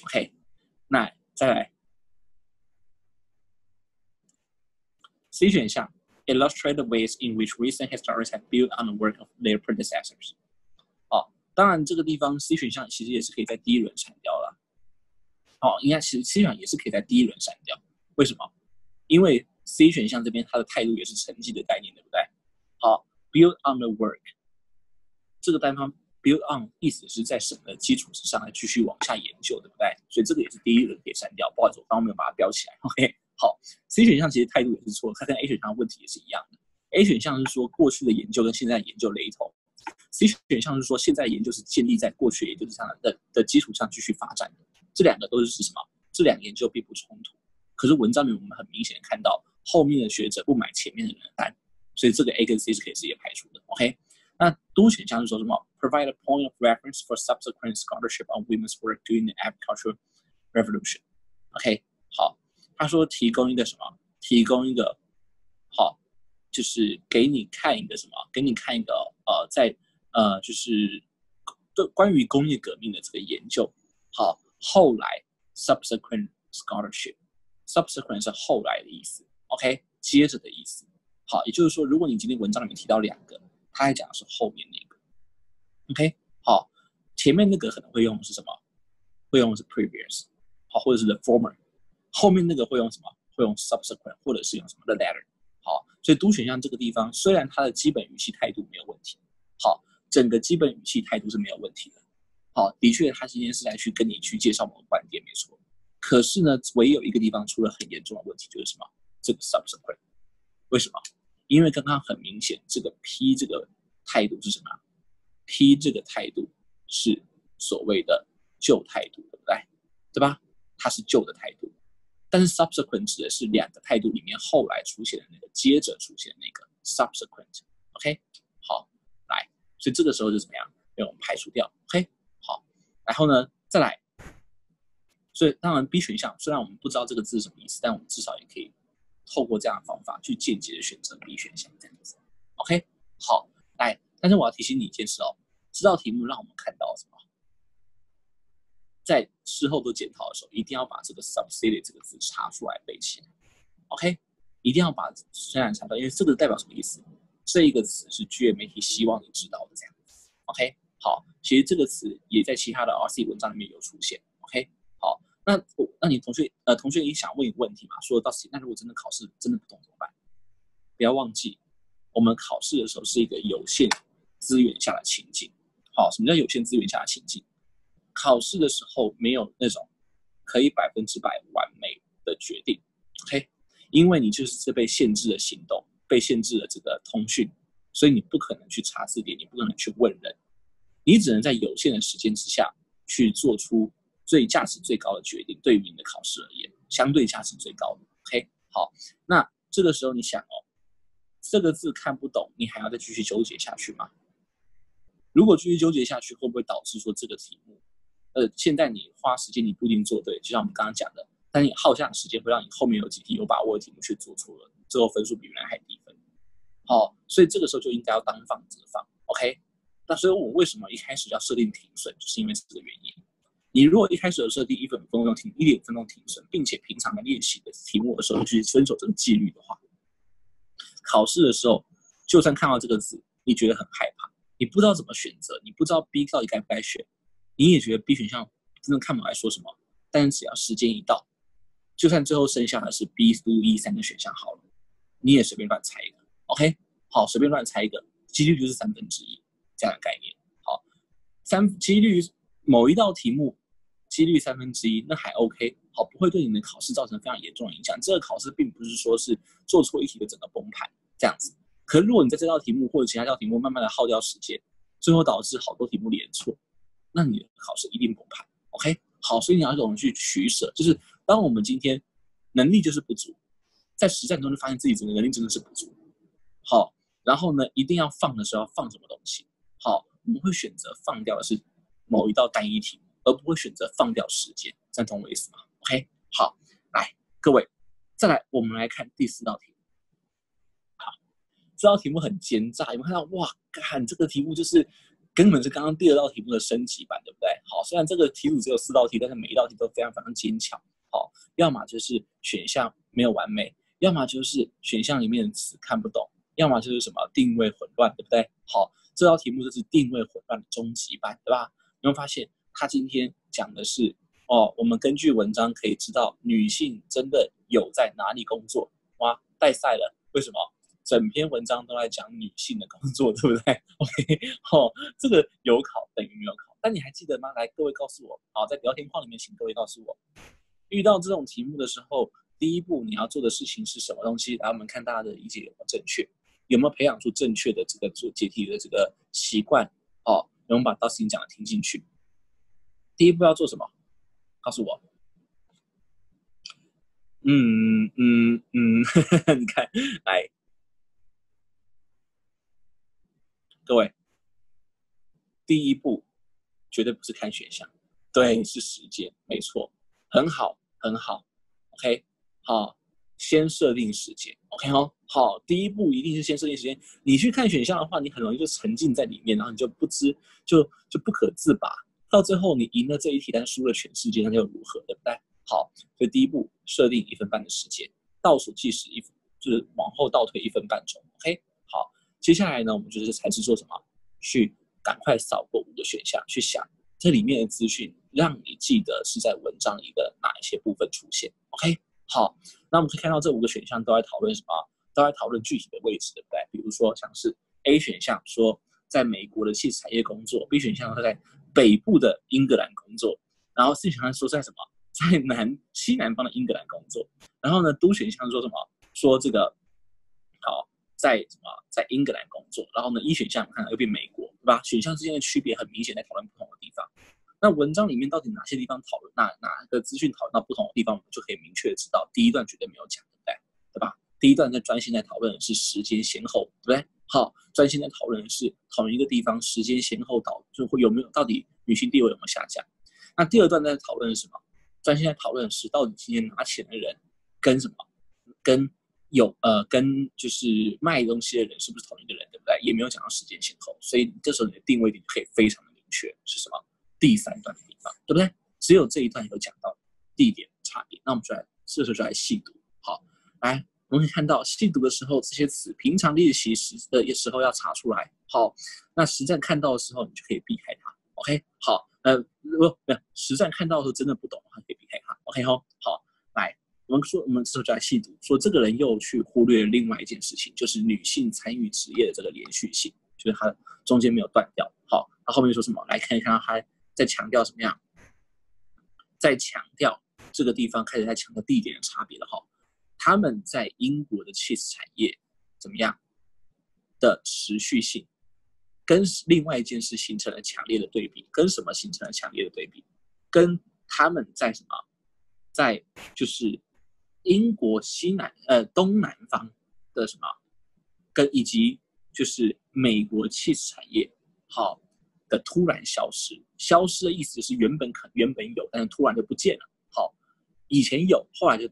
，OK， 那再来 C 选项 ，illustrate the ways in which recent historians have built on the work of their predecessors。好，当然这个地方 C 选项其实也是可以在第一轮删掉了。好，应该其实 C 选项也是可以在第一轮删掉。为什么？因为 C 选项这边它的态度也是成绩的概念，对不对？好 ，build on the work 这个地方 build on 意思是在什么的基础之上来继续往下研究，对不对？所以这个也是第一轮可以删掉。不好意思，我刚刚没有把它标起来。OK， 好 ，C 选项其实态度也是错，它跟 A 选项的问题也是一样的。A 选项是说过去的研究跟现在的研究雷同 ，C 选项是说现在的研究是建立在过去研究上的基础上继续发展的。这2个都是什么？这2个研究并不冲突。可是文章里面我们很明显看到后面的学者不买前面的人的单，所以这个 A 跟 C 是可以直接排除的。OK， 那 D 选项是说什么 ？Provide a point of reference for subsequent scholarship on women's work during the agricultural revolution。OK， 好，他说提供一个什么？提供一个好，就是给你看一个什么？给你看一个在就是关于工业革命的这个研究。好，后来 subsequent scholarship。subsequent 是后来的意思 ，OK， 接着的意思。好，也就是说，如果你今天文章里面提到2个，他还讲的是后面那个 ，OK， 好，前面那个可能会用的是什么？会用的是 previous， 好，或者是 the former， 后面那个会用什么？会用 subsequent， 或者是用什么 the latter。好，所以D选项这个地方虽然它的基本语气态度没有问题，好，整个基本语气态度是没有问题的。好，的确，他今天是来去跟你去介绍某个观点，没错。可是呢，唯有一个地方出了很严重的问题，就是什么？这个 subsequent， 为什么？因为刚刚很明显，这个 P 这个态度是什么 ？P 这个态度是所谓的旧态度，对不对？对吧？它是旧的态度，但是 subsequent 指的是2个态度里面后来出现的那个，接着出现的那个 subsequent。OK， 好，来，所以这个时候就怎么样？被我们排除掉。OK， 好，然后呢，再来。所以当然 B 选项虽然我们不知道这个字是什么意思，但我们至少也可以透过这样的方法去间接的选择 B 选项这样子。OK， 好，来，但是我要提醒你一件事哦，这道题目让我们看到什么？在事后做检讨的时候，一定要把这个 subsidy 这个字查出来背起来。OK， 一定要把虽然查到，因为这个代表什么意思？这一个词是剧院媒体希望你知道的这样子。OK， 好，其实这个词也在其他的 RC 文章里面有出现。OK。好，那你同学也想问一个问题嘛？说到时，那如果真的考试真的不懂怎么办？不要忘记，我们考试的时候是一个有限资源下的情境。好，什么叫有限资源下的情境？考试的时候没有那种可以100%完美的决定 ，OK？ 因为你就是被限制了行动，被限制了这个通讯，所以你不可能去查字典，你不可能去问人，你只能在有限的时间之下去做出价值最高的决定。对于你的考试而言，相对价值最高的 ，OK？ 好，那这个时候你想哦，这个字看不懂，你还要再继续纠结下去吗？如果继续纠结下去，会不会导致说这个题目？现在你花时间你不一定做对，就像我们刚刚讲的，但你耗下的时间会让你后面有几题有把握的题目却做错了，最后分数比原来还低分。好，所以这个时候就应该要当放则放 ，OK？ 那所以我为什么一开始要设定停损，就是因为这个原因。你如果一开始有设定1.5分钟停损，并且平常的练习的题目的时候去遵守这个纪律的话，考试的时候就算看到这个字，你觉得很害怕，你不知道怎么选择，你不知道 B 到底该不该选。你也觉得 B 选项真的看不懂来说什么，但是只要时间一到，就算最后剩下的是 B、C、E 3个选项好了，你也随便乱猜一个 ，OK？ 好，随便乱猜一个，几率就是1/3这样的概念。好，几率某一道题目几率1/3，那还 OK。好，不会对你的考试造成非常严重的影响。这个考试并不是说是做错一题的整个崩盘这样子。可是如果你在这道题目或者其他道题目慢慢的耗掉时间，最后导致好多题目连错，那你的考试一定崩盘。OK， 好，所以你要懂得去取舍，就是当我们今天能力就是不足，在实战中就发现自己整个能力真的是不足。好，然后呢，一定要放的时候要放什么东西？好，我们会选择放掉的是某一道单一题目，而不会选择放掉时间。赞同我意思吗 ？OK， 好，来，各位，再来，我们来看第4道题目。好，这道题目很奸诈，有没有看到？哇，看这个题目就是根本是刚刚第2道题目的升级版，对不对？好，虽然这个题组只有4道题，但是每一道题都非常非常精巧。好，要么就是选项没有完美，要么就是选项里面的词看不懂，要么就是什么定位混乱，对不对？好，这道题目就是定位混乱的终极版，对吧？你会发现他今天讲的是我们根据文章可以知道女性真的有在哪里工作。哇，带赛了，为什么？整篇文章都在讲女性的工作，对不对 ？OK， 好，这个有考等于没有考。但你还记得吗？来，各位告诉我，好，在聊天框里面，请各位告诉我，遇到这种题目的时候，第一步你要做的事情是什么东西？来，我们看大家的理解有没有正确，有没有培养出正确的这个做解题的这个习惯？哦，有没有把到事情讲的听进去？第一步要做什么？告诉我。你看，来，各位，第一步绝对不是看选项，对，是时间，没错，很好，很好 ，OK， 好，先设定时间 ，OK 哦，好，第一步一定是先设定时间。你去看选项的话，你很容易就沉浸在里面，然后你就就不可自拔，到最后你赢了这一题，但输了全世界，那又如何，对不对？好，所以第一步设定1分半的时间，倒数计时就是往后倒退1分半钟 ，OK， 好，接下来呢，我们就是才是做什么？去赶快扫过5个选项，去想这里面的资讯，让你记得是在文章里的哪一些部分出现。OK， 好，那我们可以看到这5个选项都在讨论什么？都在讨论具体的位置，对不对？比如说像是 A 选项说在美国的汽车产业工作 ，B 选项说在北部的英格兰工作，然后 C 选项说在什么？在西南方的英格兰工作，然后呢，D 选项说什么？说这个好。在什么？在英格兰工作，然后呢，E 选项看又变美国，对吧？选项之间的区别很明显，在讨论不同的地方。那文章里面到底哪些地方讨论，哪个资讯讨论到不同的地方，我们就可以明确的知道，第一段绝对没有讲，对不对？对吧？第一段在专心在讨论的是时间先后，对不对？好，专心在讨论的是同一个地方时间先后就会有没有到底女性地位有没有下降。那第二段在讨论的是什么？专心在讨论的是到底今天拿钱的人跟什么？跟就是卖东西的人是不是同一个人，对不对？也没有讲到时间先后，所以这时候你的定位点可以非常的明确是什么？第3段的地方，对不对？只有这一段有讲到地点差别，那我们这时候就来细读。好，来，我们可以看到细读的时候，这些词平常练习的时候要查出来。好，那实战看到的时候，你就可以避开它。OK， 好，实战看到的时候真的不懂的话，可以避开它。OK 哦，好，来。我们这时候就来细读，说这个人又去忽略了另外一件事情，就是女性参与职业的这个连续性，就是它中间没有断掉。好，他后面说什么？来看一看，他在强调什么样？在强调这个地方开始在强调地点的差别了哈。他们在英国的 cheese 产业怎么样的持续性，跟另外一件事形成了强烈的对比，跟什么形成了强烈的对比？跟他们在什么？在就是英国东南方的什么，以及就是美国汽车产业好的突然消失，消失的意思是原本有，但是突然就不见了。好，以前有，后来就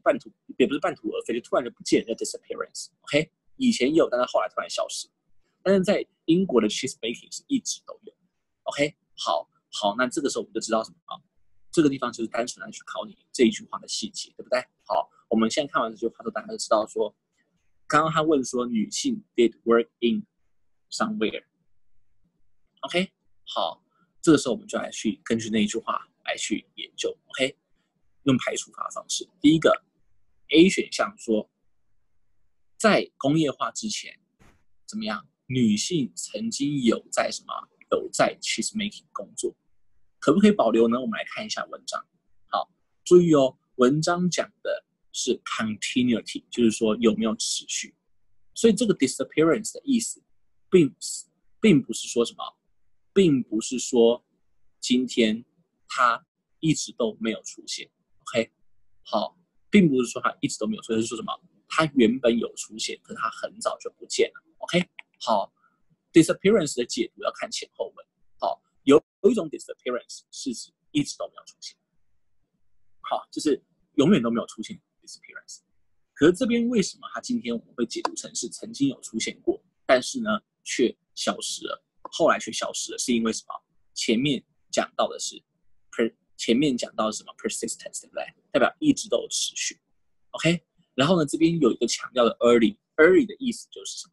也不是半途而废，就突然就不见了 ，disappearance。OK， 以前有，但是后来突然消失。但是在英国的 cheese making 是一直都有。OK， 好，那这个时候我们就知道什么啊？这个地方就是单纯来去考你这一句话的细节，对不对？好，我们现在看完这句话之后，大家就知道说，刚刚他问说女性 did work in somewhere。OK， 好，这个时候我们就来去根据那一句话来去研究。OK， 用排除法的方式，第一个 A 选项说，在工业化之前怎么样，女性曾经有在什么有在 cheese making 工作，可不可以保留呢？我们来看一下文章。好，注意哦，文章讲的是 continuity， 就是说有没有持续。所以这个 disappearance 的意思并不是说什么，并不是说今天他一直都没有出现。OK， 好，并不是说他一直都没有出现，是说什么？他原本有出现，可是他很早就不见了。OK， 好 ，disappearance 的解读要看前后文。好，有一种 disappearance 是指一直都没有出现，好，就是永远都没有出现 disappearance。可是这边为什么他今天我们会解读成是曾经有出现过，但是呢却消失了，后来却消失了，是因为什么？前面讲到的是什么 persistence， 对不对？代表一直都有持续。OK， 然后呢这边有一个强调的 early 的意思就是什么？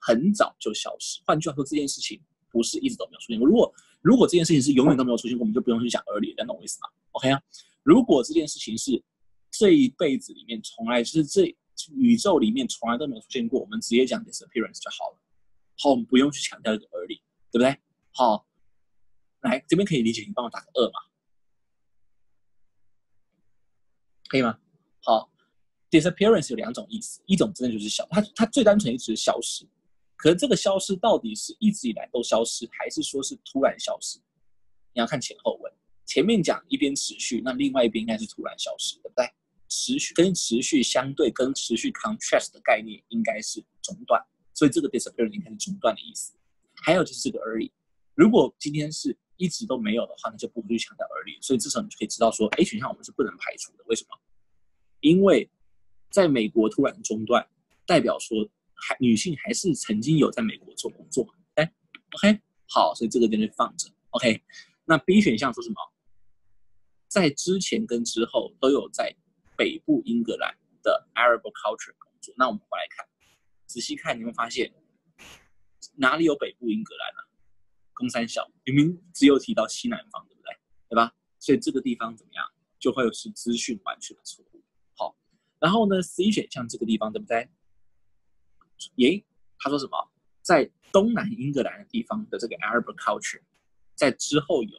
很早就消失。换句话说，这件事情不是一直都没有出现过。如果这件事情是永远都没有出现过，我们就不用去讲 early， 懂我意思吗 ？OK 啊？如果这件事情是这一辈子里面从来就是这宇宙里面从来都没有出现过，我们直接讲 disappearance 就好了。好，我们不用去强调这个 early， 对不对？好，来这边可以理解，你帮我打个2嘛，可以吗？好 ，disappearance 有2种意思，一种真的就是它最单纯的只是消失，可是这个消失到底是一直以来都消失，还是说是突然消失？你要看前后文。前面讲一边持续，那另外一边应该是突然消失，对不对？持续跟持续相对，跟持续 contrast 的概念应该是中断，所以这个 disappearance 应该是中断的意思。还有就是这个 early， 如果今天是一直都没有的话，那就不会去强调 early， 所以这时候你就可以知道说 A 选项我们是不能排除的。为什么？因为在美国突然中断，代表说女性还是曾经有在美国做工作嘛？哎 ，OK， 好，所以这个就放着。OK， 那 B 选项说什么？在之前跟之后都有在北部英格兰的 Agriculture 工作。那我们回来看，仔细看，你会发现哪里有北部英格兰啊？公三小明明只有提到西南方，对不对？对吧？所以这个地方怎么样，就会是资讯完全的错误。好，然后呢 ，C 选项这个地方对不对？他说什么？在东南英格兰的地方的这个 Agriculture， 在之后有，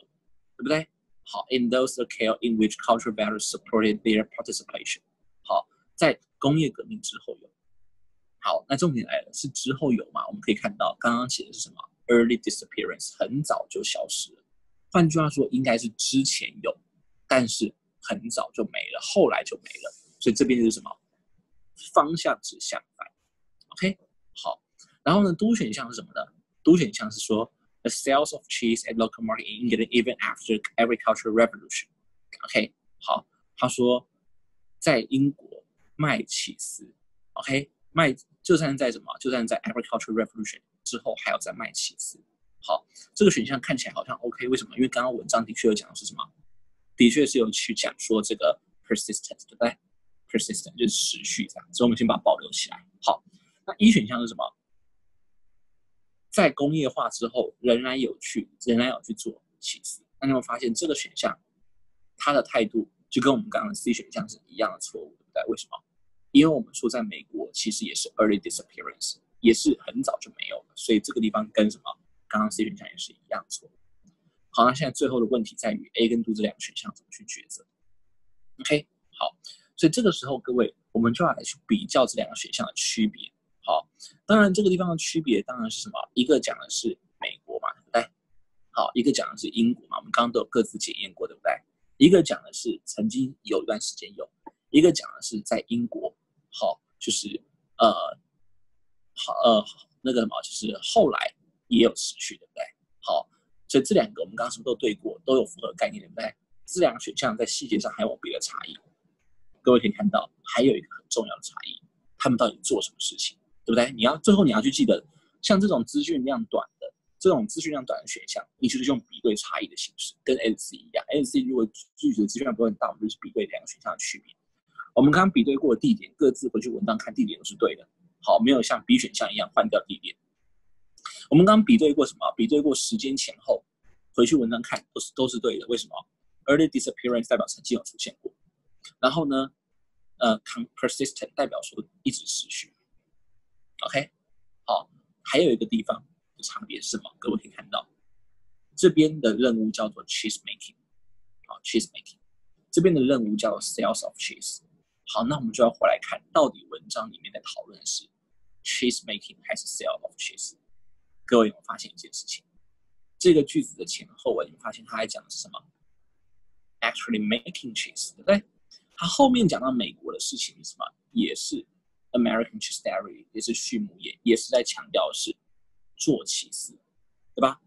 对不对？好 ，in those locales in which cultural values supported their participation。好，在工业革命之后有。好，那重点来了，是之后有吗？我们可以看到，刚刚写的是什么 ？early disappearance， 很早就消失了。换句话说，应该是之前有，但是很早就没了，后来就没了。所以这边就是什么？方向是相反。OK， 好。然后呢，D选项是什么呢？D选项是说 the sales of cheese at local market in England even after agricultural revolution。OK， 好，他说在英国卖起司 ，OK， 卖就算在什么，就算在 agricultural revolution 之后还要再卖起司。好，这个选项看起来好像 OK， 为什么？因为刚刚文章的确有讲的是什么？的确是有去讲说这个 persistence， 对不对 ？persistent 就是持续这样，所以我们先把它保留起来。好，那E 选项是什么？在工业化之后，仍然有去做起司。那你有没有发现这个选项，它的态度就跟我们刚刚的 C 选项是一样的错误，对不对？为什么？因为我们说在美国其实也是 early disappearance， 也是很早就没有了，所以这个地方跟什么刚刚 C 选项也是一样错误。好，那现在最后的问题在于 A 跟 D 这两个选项怎么去抉择 ？OK， 好，所以这个时候各位我们就要来去比较这两个选项的区别。好，当然这个地方的区别当然是什么？一个讲的是美国嘛，对不对？好，一个讲的是英国嘛，我们刚刚都有各自检验过，对不对？一个讲的是曾经有一段时间有，一个讲的是在英国，好，就是那个什么，就是后来也有持续，对不对？好，所以这两个我们刚刚是不是都对过，都有符合概念，对不对？这两个选项在细节上还有别的差异，各位可以看到，还有一个很重要的差异，他们到底做什么事情？对不对？最后你要去记得，像这种资讯量短的选项，你就是用比对差异的形式，跟 LC 一样。LC 如果具体的资讯量不会很大，我们就是比对两个选项的区别。我们刚刚比对过的地点，各自回去文档看地点都是对的。好，没有像 B 选项一样换掉地点。我们刚刚比对过什么？比对过时间前后，回去文档看都是对的。为什么 ？Early disappearance 代表曾经有出现过，然后呢，persistent 代表说一直持续。OK， 好，还有一个地方的差别是什么？各位可以看到，这边的任务叫做 cheese making， 好 cheese making， 这边的任务叫做 sales of cheese。好，那我们就要回来看，到底文章里面在讨论的是 cheese making 还是 sale of cheese？ 各位有没有发现一件事情？这个句子的前后文，你们发现他在讲的是什么 ？Actually making cheese， 对不对？他后面讲到美国的事情是什么？也是 American cheese dairy， 也是畜牧业，也是在强调的是做起司，对吧？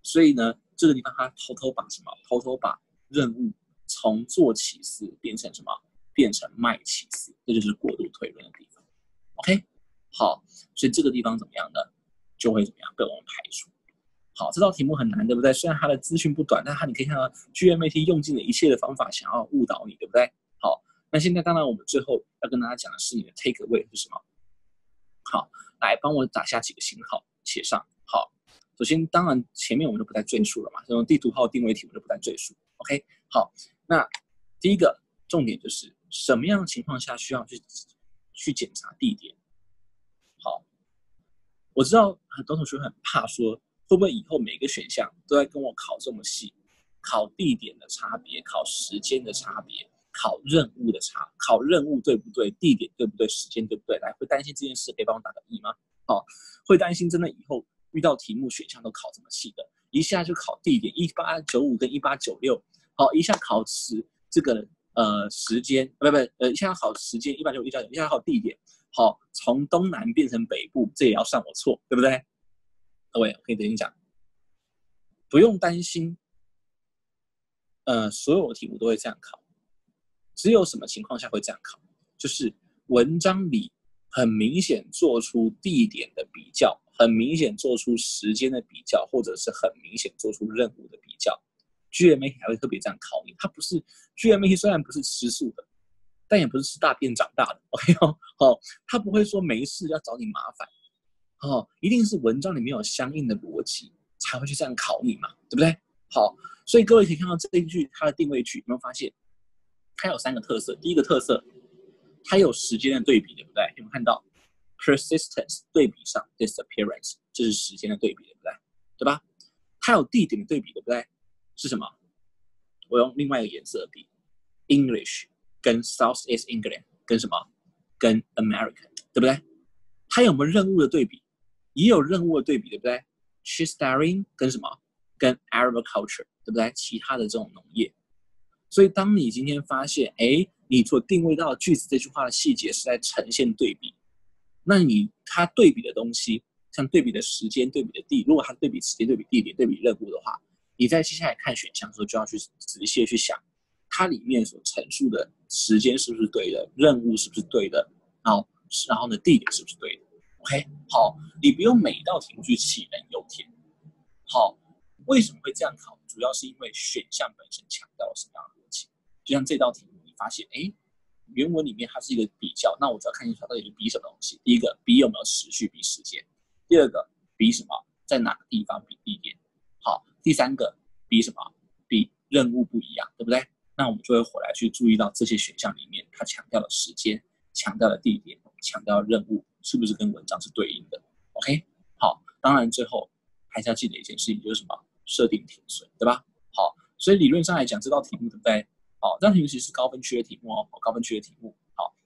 所以呢，这个地方他偷偷把什么？偷偷把任务从做起司变成什么？变成卖起司，这就是过度推论的地方。OK， 好，所以这个地方怎么样呢？就会怎么样被我们排除。好，这道题目很难，对不对？虽然它的资讯不短，但你可以看到 GMAT 用尽了一切的方法想要误导你，对不对？好，那现在当然我们最后要跟大家讲的是你的 take away 是什么？好，来帮我打下几个星号，写上。好，首先当然前面我们就不再赘述了嘛，这种地图炮定位题我们就不再赘述。OK， 好，那第一个重点就是什么样的情况下需要去检查地点？好，我知道很多同学很怕说，会不会以后每个选项都在跟我考这么细，考地点的差别，考时间的差别，考任务的考任务对不对，地点对不对，时间对不对？来，会担心这件事，可以帮我打个1吗？好，会担心真的以后遇到题目选项都考这么细的，一下就考地点1895跟1896，好，一下考这个时间，一下考时间1895、196，一下考地点，好，从东南变成北部，这也要算我错，对不对？各位，我可以跟你讲，不用担心，所有的题目都会这样考，只有什么情况下会这样考，就是文章里很明显做出地点的比较，很明显做出时间的比较，或者是很明显做出任务的比较。GMAT 还会特别这样考你，它不是 GMAT 虽然不是吃素的，但也不是吃大便长大的 ，OK 哦，它不会说没事要找你麻烦，一定是文章里面有相应的逻辑才会去这样考你嘛，对不对？好，所以各位可以看到这一句它的定位句，有没有发现它有3个特色？第一个特色，它有时间的对比，对不对？有没有看到 persistence 对比上 disappearance， 这是时间的对比，对不对？对吧？它有地点的对比，对不对？是什么？我用另外一个颜色比 English 跟 Southeast England 跟什么？跟 American， 对不对？它有没有任务的对比？也有任务的对比，对不对？ Cheese dairying 跟什么？跟 agriculture， 对不对？其他的这种农业。所以当你今天发现，你所定位到的句子这句话的细节是在呈现对比，那它对比的东西，像对比的时间、对比的如果它对比时间、对比地点、对比任务的话，你在接下来看选项的时候就要去仔细的去想，它里面所陈述的时间是不是对的，任务是不是对的，然后呢，地点是不是对的 ？OK， 好，你不用每一道题目去杞人忧天。好，为什么会这样考？主要是因为选项本身强调了什么样的逻辑？就像这道题目，你发现，原文里面它是一个比较，那我就要看清楚它到底是比什么东西。第一个，比有没有时序，比时间；第二个，比什么，在哪个地方，比地点。好，第三个，比什么，比任务不一样，对不对？那我们就会回来去注意到这些选项里面，它强调的时间、强调的地点、强调的任务，是不是跟文章是对应的 ？OK， 好，当然最后还是要记得一件事情，就是什么？设定停损，对吧？好，所以理论上来讲，这道题目对不对？好，这道题目其实是高分区的题目哦，高分区的题目。好，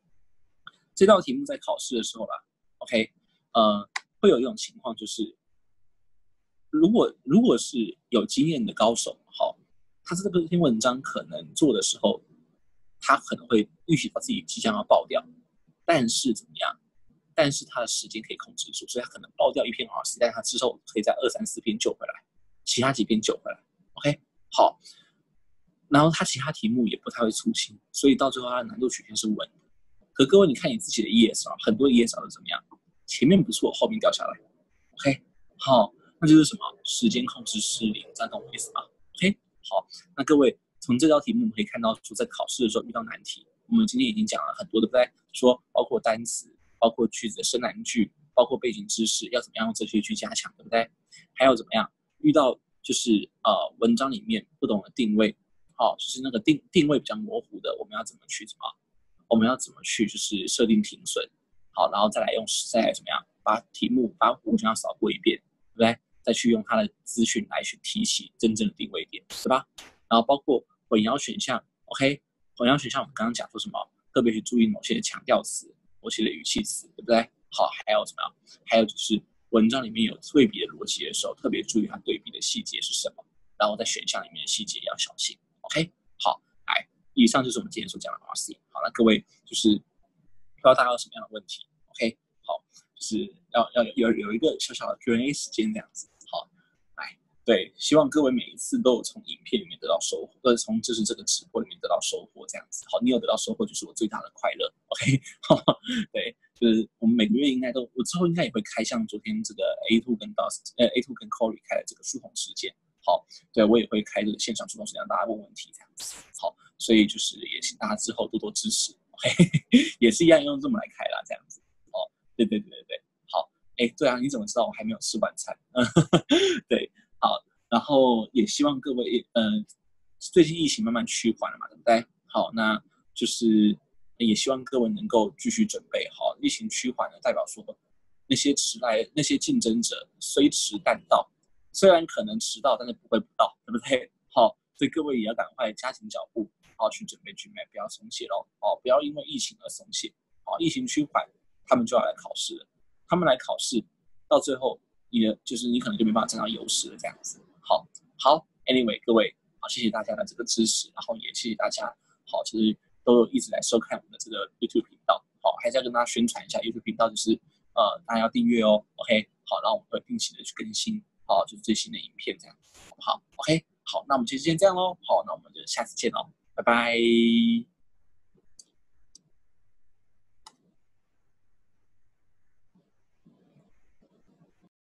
这道题目在考试的时候啦 ，OK， 会有一种情况就是，如果是有经验的高手，好，他这篇文章可能做的时候，他可能会预习到自己即将要爆掉，但是怎么样？但是他的时间可以控制住，所以他可能爆掉一篇 RC， 但他之后可以在2、3、4篇救回来，其他几篇救回来。OK， 好，然后他其他题目也不太会粗心，所以到最后他的难度曲线是稳的。可各位，你看你自己的 ESR， 很多 ESR 都怎么样？前面不错，后面掉下来。OK， 好，那就是什么？时间控制失灵，这样懂我意思吗 ？OK， 好，那各位从这道题目我们可以看到，说在考试的时候遇到难题，我们今天已经讲了很多，对不对？说包括单词，包括句子的生难句，包括背景知识，要怎么样用这些去加强，对不对？还有怎么样遇到就是文章里面不懂的定位，好，就是那个定位比较模糊的，我们要怎么去就是设定停损，好，然后再来怎么样把题目把五项扫过一遍，对不对？再去用它的资讯来去提起真正的定位点，对吧？然后包括混淆选项 ，OK， 混淆选项我们刚刚讲说什么？特别去注意某些的强调词、某些的语气词，对不对？好，还有怎么样？还有就是文章里面有对比的逻辑的时候，特别注意它对比的细节是什么，然后在选项里面的细节也要小心。OK， 好，来，以上就是我们今天所讲的 RC。好，那各位就是不知道大家有什么样的问题 ？OK， 好，就是要有一个小小的 Q&A 时间这样子。好，来，对，希望各位每一次都有从影片里面得到收获，从就是这个直播里面得到收获这样子。好，你有得到收获就是我最大的快乐。OK， 对。就是我们每个月应该都，我之后应该也会开像昨天这个 A2 跟 A2 跟 Corey 开的这个疏通时间，好，对我也会开这个线上疏通时间，让大家问问题这样子，好，所以就是也请大家之后多多支持 ，OK， 也是一样用这么来开啦，这样子，哦，对，好，对啊，你怎么知道我还没有吃晚餐？对，好，然后也希望各位，最近疫情慢慢趋缓了嘛，对不对？好，那就是也希望各位能够继续准备好，疫情趋缓了，代表说那些竞争者虽迟但到，虽然可能迟到，但是不会不到，对不对？好，所以各位也要赶快加紧脚步，好去准备军备，不要松懈咯，哦，不要因为疫情而松懈，好，疫情趋缓，他们就要来考试了，他们来考试，到最后你可能就没办法占到优势了，这样子，好 ，anyway， 各位，好，谢谢大家的这个支持，然后也谢谢大家，好，就是都有一直来收看我们的这个 YouTube 频道，好，还是要跟大家宣传一下 YouTube 频道，就是大家要订阅哦 ，OK， 好，然后我们会定期的去更新，好，就是最新的影片这样，好不好 ？OK， 好，那我们就先这样喽，好，那我们就下次见喽，拜拜。